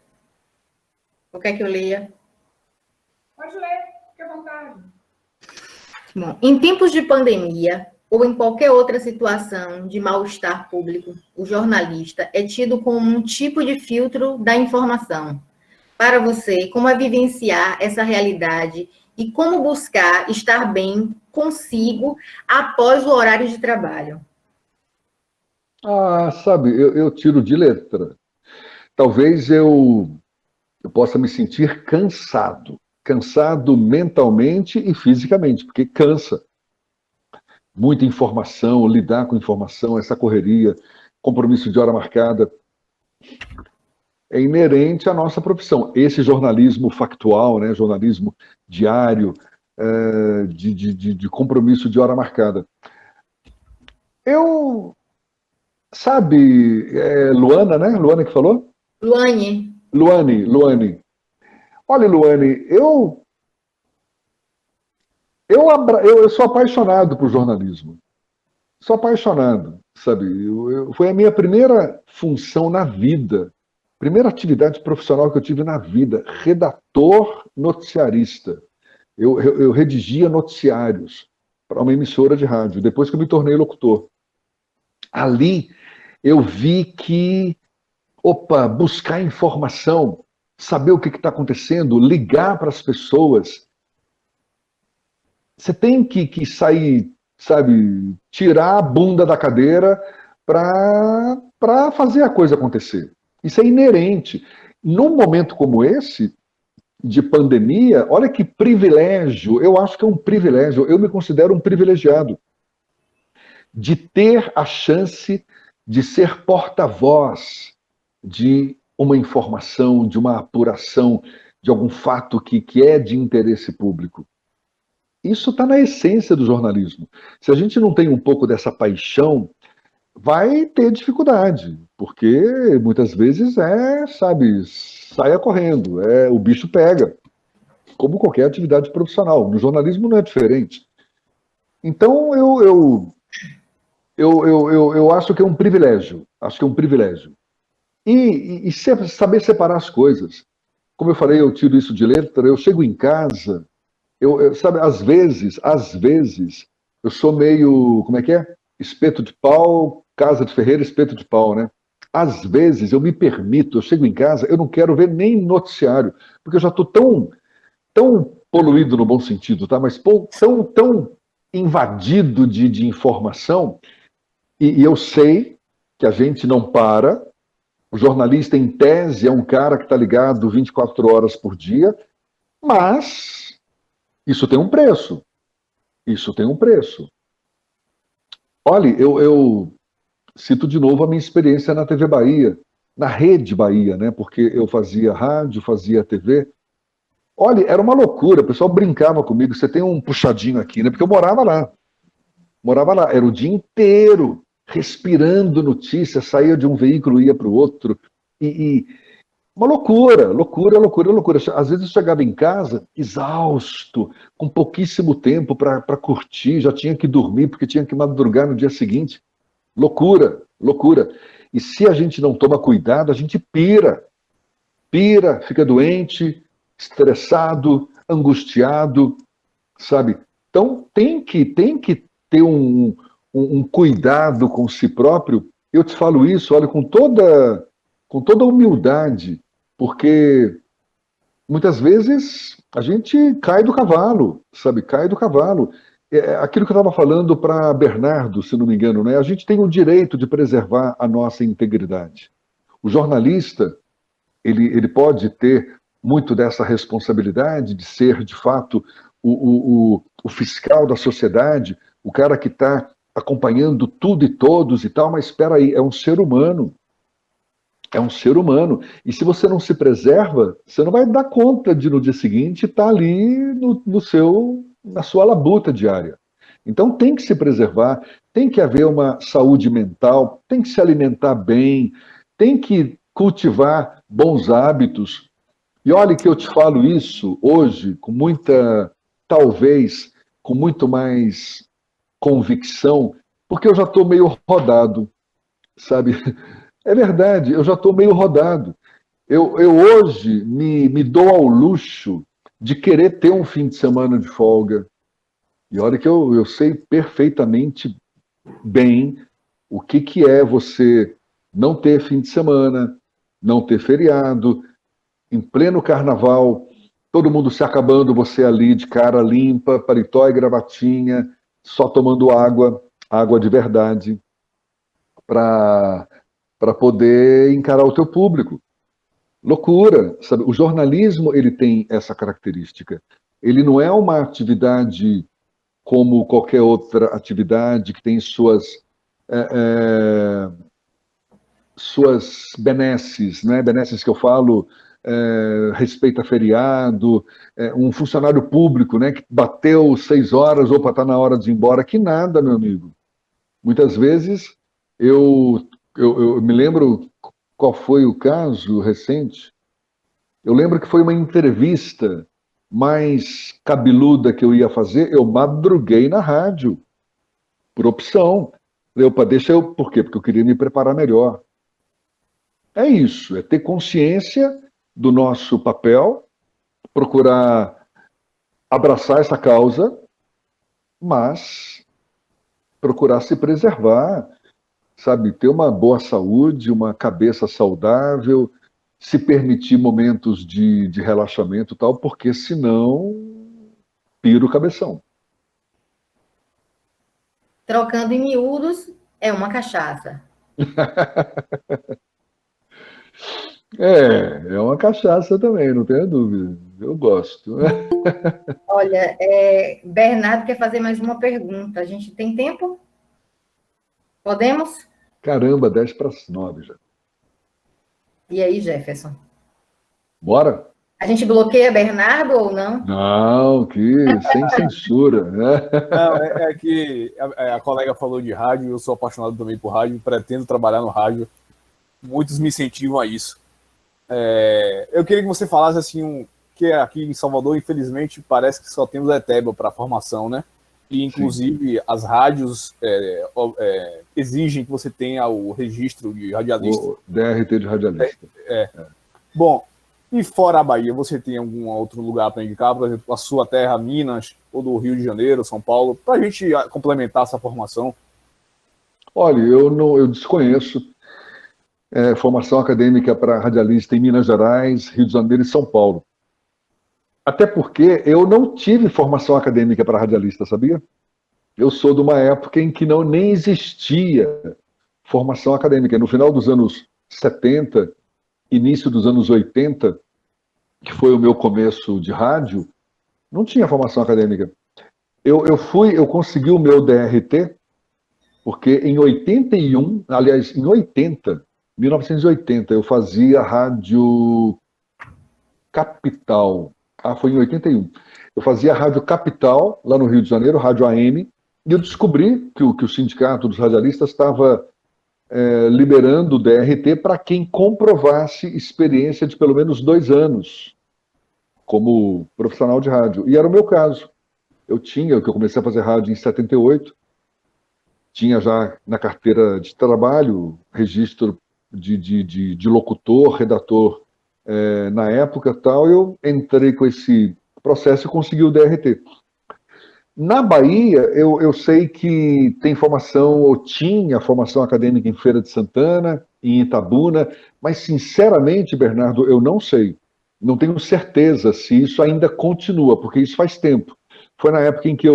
Ou quer que eu leia? Pode ler, fique à vontade. Bom, em tempos de pandemia ou em qualquer outra situação de mal-estar público, o jornalista é tido como um tipo de filtro da informação. Para você, como é vivenciar essa realidade e como buscar estar bem consigo após o horário de trabalho? Sabe, eu tiro de letra. Talvez eu possa me sentir cansado mentalmente e fisicamente, porque cansa. Muita informação, lidar com informação, essa correria, compromisso de hora marcada, é inerente à nossa profissão. Esse jornalismo factual, né, jornalismo diário, de compromisso de hora marcada. Luana, né? Luana que falou? Luane. Luane. Olha, Luane, eu sou apaixonado por jornalismo. Sou apaixonado, sabe? Foi a minha primeira função na vida. Primeira atividade profissional que eu tive na vida, redator noticiarista. Eu redigia noticiários para uma emissora de rádio, depois que eu me tornei locutor. Ali eu vi que, buscar informação, saber o que está acontecendo, ligar para as pessoas. Você tem que sair, sabe, tirar a bunda da cadeira para fazer a coisa acontecer. Isso é inerente. Num momento como esse, de pandemia, olha que privilégio, eu acho que é um privilégio, eu me considero um privilegiado de ter a chance de ser porta-voz de uma informação, de uma apuração, de algum fato que é de interesse público. Isso está na essência do jornalismo. Se a gente não tem um pouco dessa paixão, vai ter dificuldade, porque muitas vezes saia correndo, o bicho pega, como qualquer atividade profissional. No jornalismo não é diferente. Então eu acho que é um privilégio, E saber separar as coisas. Como eu falei, eu tiro isso de letra, eu chego em casa, sabe, às vezes, eu sou meio, como é que é? Espeto de pau, casa de ferreiro, espeto de pau, né? Às vezes eu me permito, eu chego em casa, eu não quero ver nem noticiário, porque eu já estou tão poluído no bom sentido, tá? Mas tão invadido de informação, e eu sei que a gente não para. O jornalista, em tese, é um cara que está ligado 24 horas por dia, mas isso tem um preço. Olha, eu cito de novo a minha experiência na TV Bahia, na Rede Bahia, né? Porque eu fazia rádio, fazia TV. Olha, era uma loucura, o pessoal brincava comigo, você tem um puxadinho aqui, né? Porque eu morava lá, era o dia inteiro, respirando notícias, saía de um veículo, ia para o outro, e uma loucura. Às vezes eu chegava em casa exausto, com pouquíssimo tempo para curtir, já tinha que dormir, porque tinha que madrugar no dia seguinte. Loucura. E se a gente não toma cuidado, a gente pira, fica doente, estressado, angustiado, sabe? Então tem que ter um cuidado com si próprio. Eu te falo isso, olha, com toda humildade, porque muitas vezes a gente cai do cavalo, sabe? Aquilo que eu estava falando para Bernardo, se não me engano, né? A gente tem o direito de preservar a nossa integridade. O jornalista, ele pode ter muito dessa responsabilidade de ser, de fato, o fiscal da sociedade, o cara que está acompanhando tudo e todos e tal, mas espera aí, é um ser humano. E se você não se preserva, você não vai dar conta de, no dia seguinte, estar ali na sua labuta diária. Então tem que se preservar, tem que haver uma saúde mental, tem que se alimentar bem, tem que cultivar bons hábitos. E olha que eu te falo isso hoje talvez com muito mais convicção, porque eu já estou meio rodado, sabe? É verdade, eu já estou meio rodado. Eu hoje me dou ao luxo de querer ter um fim de semana de folga. E olha que eu sei perfeitamente bem o que é você não ter fim de semana, não ter feriado, em pleno carnaval, todo mundo se acabando, você ali de cara limpa, paletó e gravatinha, só tomando água de verdade, para poder encarar o teu público. Loucura, sabe? O jornalismo, ele tem essa característica. Ele não é uma atividade como qualquer outra atividade que tem suas benesses, né? Benesses que eu falo, respeito a feriado, um funcionário público, né, que bateu 6 horas, opa, está na hora de ir embora. Que nada, meu amigo. Muitas vezes eu me lembro qual foi o caso recente. Eu lembro que foi uma entrevista mais cabeluda que eu ia fazer. Eu madruguei na rádio, por opção. Falei, opa, deixa eu... Por quê? Porque eu queria me preparar melhor. É isso, é ter consciência do nosso papel, procurar abraçar essa causa, mas procurar se preservar, sabe? Ter uma boa saúde, uma cabeça saudável, se permitir momentos de relaxamento e tal, porque senão pira o cabeção. Trocando em miúdos, é uma cachaça. É uma cachaça também, não tenha dúvida. Eu gosto. Olha, Bernardo quer fazer mais uma pergunta. A gente tem tempo? Podemos? Caramba, 10:09 já. E aí, Jefferson? Bora? A gente bloqueia Bernardo ou não? Não, que sem censura, né? Não, é que a colega falou de rádio, eu sou apaixonado também por rádio, pretendo trabalhar no rádio. Muitos me incentivam a isso. Eu queria que você falasse assim, que aqui em Salvador, infelizmente, parece que só temos a ETEBA para formação, né? E, inclusive, sim, as rádios exigem que você tenha o registro de radialista. O DRT de radialista. Bom, e fora a Bahia, você tem algum outro lugar para indicar? Por exemplo, a sua terra, Minas, ou do Rio de Janeiro, São Paulo, para a gente complementar essa formação? Olha, eu desconheço formação acadêmica para radialista em Minas Gerais, Rio de Janeiro e São Paulo. Até porque eu não tive formação acadêmica para radialista, sabia? Eu sou de uma época em que nem existia formação acadêmica. No final dos anos 70, início dos anos 80, que foi o meu começo de rádio, não tinha formação acadêmica. Eu consegui o meu DRT, porque em 81, aliás, em 1980, eu fazia rádio Capital. Foi em 81. Eu fazia rádio Capital, lá no Rio de Janeiro, rádio AM, e eu descobri que o sindicato dos radialistas estava liberando o DRT para quem comprovasse experiência de pelo menos 2 anos como profissional de rádio. E era o meu caso. Eu comecei a fazer rádio em 78, tinha já na carteira de trabalho registro de locutor, redator na época tal, eu entrei com esse processo e consegui o DRT. Na Bahia, eu sei que tem formação, ou tinha formação acadêmica em Feira de Santana, em Itabuna, mas sinceramente, Bernardo, eu não sei. Não tenho certeza se isso ainda continua, porque isso faz tempo. Foi na época em que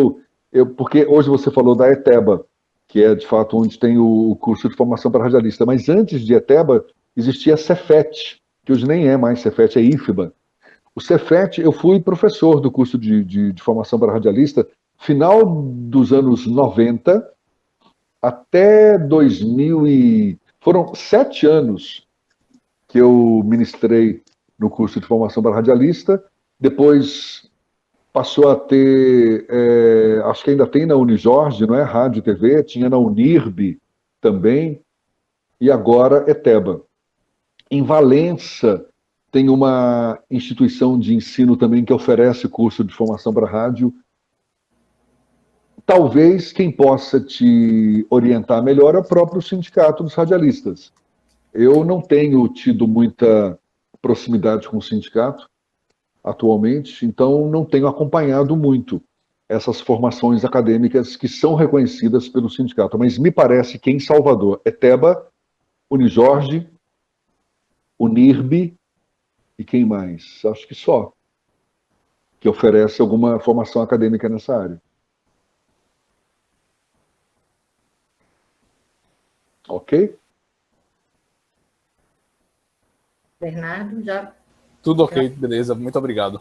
porque hoje você falou da ETEBA, que é de fato onde tem o curso de formação para radialista, mas antes de ETEBA existia a Cefet, que hoje nem é mais Cefet, é IFBA. O Cefet, eu fui professor do curso de formação para radialista, final dos anos 90 até 2000 foram 7 anos que eu ministrei no curso de formação para radialista, depois passou a ter, acho que ainda tem na Unijorge, não é? Rádio e TV, tinha na Unirb também, e agora ETEBA. Em Valença tem uma instituição de ensino também que oferece curso de formação para rádio. Talvez quem possa te orientar melhor é o próprio sindicato dos radialistas. Eu não tenho tido muita proximidade com o sindicato atualmente, então não tenho acompanhado muito essas formações acadêmicas que são reconhecidas pelo sindicato. Mas me parece que em Salvador, ETEBA, Unijorge, Unirb e quem mais? Acho que só, que oferece alguma formação acadêmica nessa área. Ok? Bernardo, já. Tudo ok, beleza. Muito obrigado.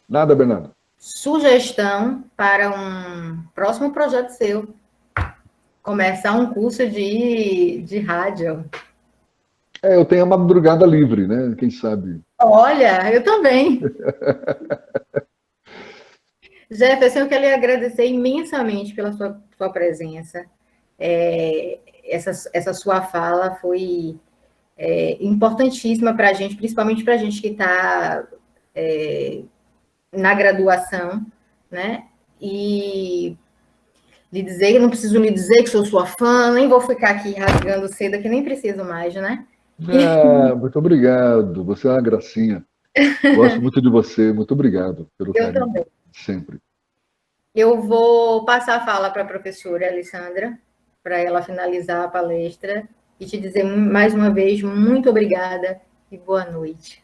Nada, Bernardo. Sugestão para um próximo projeto seu. Começar um curso de rádio. Eu tenho a madrugada livre, né? Quem sabe? Olha, eu também. Jefferson, eu quero lhe agradecer imensamente pela sua presença. Essa sua fala foi importantíssima para a gente, principalmente para a gente que está na graduação, né? E não preciso lhe dizer que sou sua fã, nem vou ficar aqui rasgando seda, que nem preciso mais, né? Muito obrigado. Você é uma gracinha. Gosto muito de você. Muito obrigado pelo Eu carinho. também. Sempre. Eu vou passar a fala para a professora Alessandra, para ela finalizar a palestra, e te dizer mais uma vez muito obrigada e boa noite.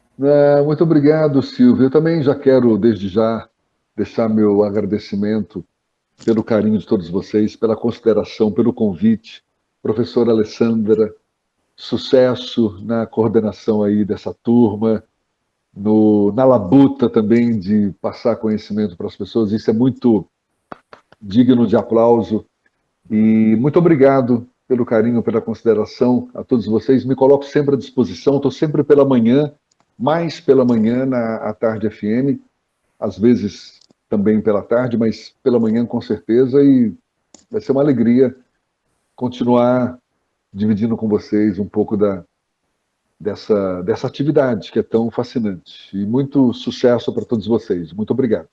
Muito obrigado, Silvia. Eu também já quero, desde já, deixar meu agradecimento pelo carinho de todos vocês, pela consideração, pelo convite. Professora Alessandra, sucesso na coordenação aí dessa turma, na labuta também de passar conhecimento para as pessoas. Isso é muito digno de aplauso. E muito obrigado pelo carinho, pela consideração a todos vocês. Me coloco sempre à disposição, estou sempre pela manhã, mais pela manhã à Tarde FM, às vezes também pela tarde, mas pela manhã com certeza, e vai ser uma alegria continuar dividindo com vocês um pouco dessa atividade que é tão fascinante. E muito sucesso para todos vocês. Muito obrigado.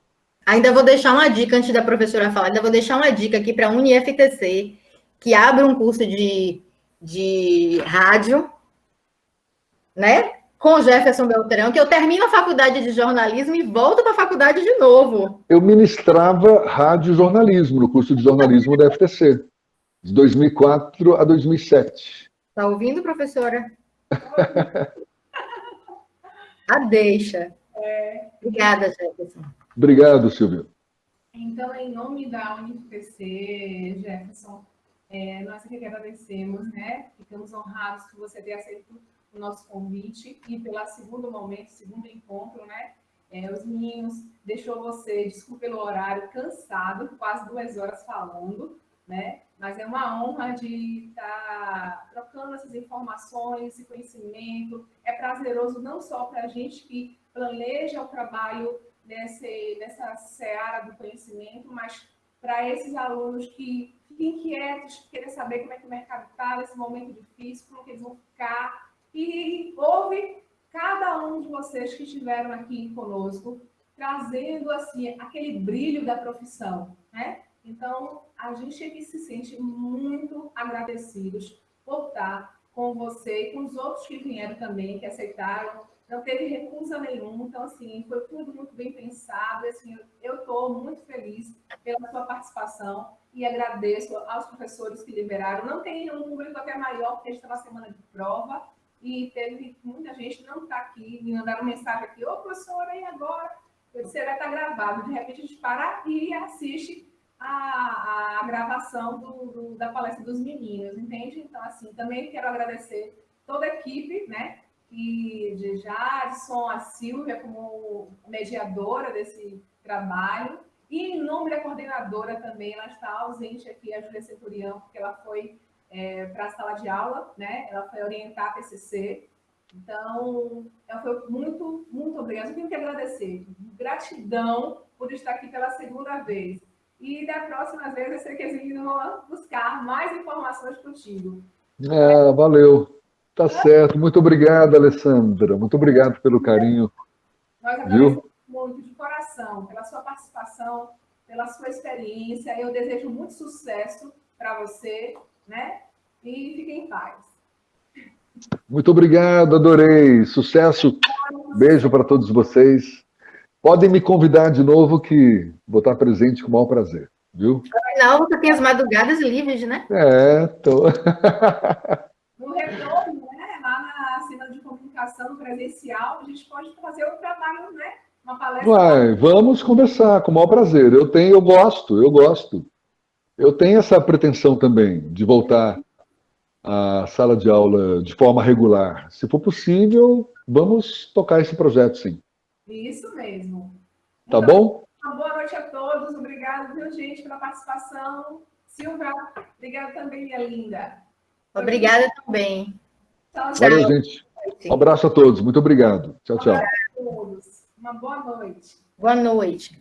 Ainda vou deixar uma dica, antes da professora falar, ainda vou deixar uma dica aqui para a UniFTC, que abre um curso de rádio, né? Com o Jefferson Beltrão, que eu termino a faculdade de jornalismo e volto para a faculdade de novo. Eu ministrava rádio jornalismo no curso de jornalismo da FTC, de 2004 a 2007. Está ouvindo, professora? A deixa. Obrigada, Jefferson. Obrigado, Silvio. Então, em nome da UniFTC, Jefferson, nós aqui agradecemos, né? Ficamos honrados por você ter aceito o nosso convite e pelo segundo momento, segundo encontro, né? Os meninos deixou você, desculpa pelo horário, cansado, quase 2 horas falando, né? Mas é uma honra de estar trocando essas informações, esse conhecimento. É prazeroso não só para a gente que planeja o trabalho nessa seara do conhecimento, mas para esses alunos que ficam inquietos, que querem saber como é que o mercado está nesse momento difícil, como que eles vão ficar. E ouve cada um de vocês que estiveram aqui conosco, trazendo assim aquele brilho da profissão, né? Então, a gente aqui se sente muito agradecidos por estar com você e com os outros que vieram também, que aceitaram. Não teve recusa nenhuma, então, assim, foi tudo muito bem pensado. Assim, eu estou muito feliz pela sua participação e agradeço aos professores que liberaram. Não tem um público até maior, porque a gente está na semana de prova e teve muita gente que não está aqui, me mandaram mensagem aqui: ô, professora, e agora? Você vai estar gravado. De repente, a gente para e assiste a gravação da palestra dos meninos, entende? Então, assim, também quero agradecer toda a equipe, né? E de Jadson, a Silvia como mediadora desse trabalho, e em nome da coordenadora também, ela está ausente aqui, a Júlia Centurião, porque ela foi para a sala de aula, né? Ela foi orientar a TCC. Então, ela foi muito, muito obrigada. Eu tenho que agradecer. Gratidão por estar aqui pela segunda vez. E da próxima vez eu sei que eles vão buscar mais informações contigo. Valeu. Tá certo. Muito obrigado, Alessandra. Muito obrigado pelo carinho. Nós agradecemos muito de coração pela sua participação, pela sua experiência. Eu desejo muito sucesso para você, né? E fique em paz. Muito obrigado, adorei. Sucesso. Beijo para todos vocês. Podem me convidar de novo, que vou estar presente com o maior prazer, viu? Afinal, você tem as madrugadas livres, né? Tô. No retorno, né, lá na cena de comunicação presencial, a gente pode fazer um trabalho, né? Uma palestra. Vamos conversar, com o maior prazer. Eu gosto. Eu tenho essa pretensão também, de voltar à sala de aula de forma regular. Se for possível, vamos tocar esse projeto, sim. Isso mesmo. Tá bom? Uma boa noite a todos. Obrigada, viu, gente, pela participação. Silvia, obrigada também, minha linda. Obrigada também. Tchau, tchau. Valeu, gente. Um abraço a todos. Muito obrigado. Tchau, tchau. Um abraço a todos. Uma boa noite. Boa noite.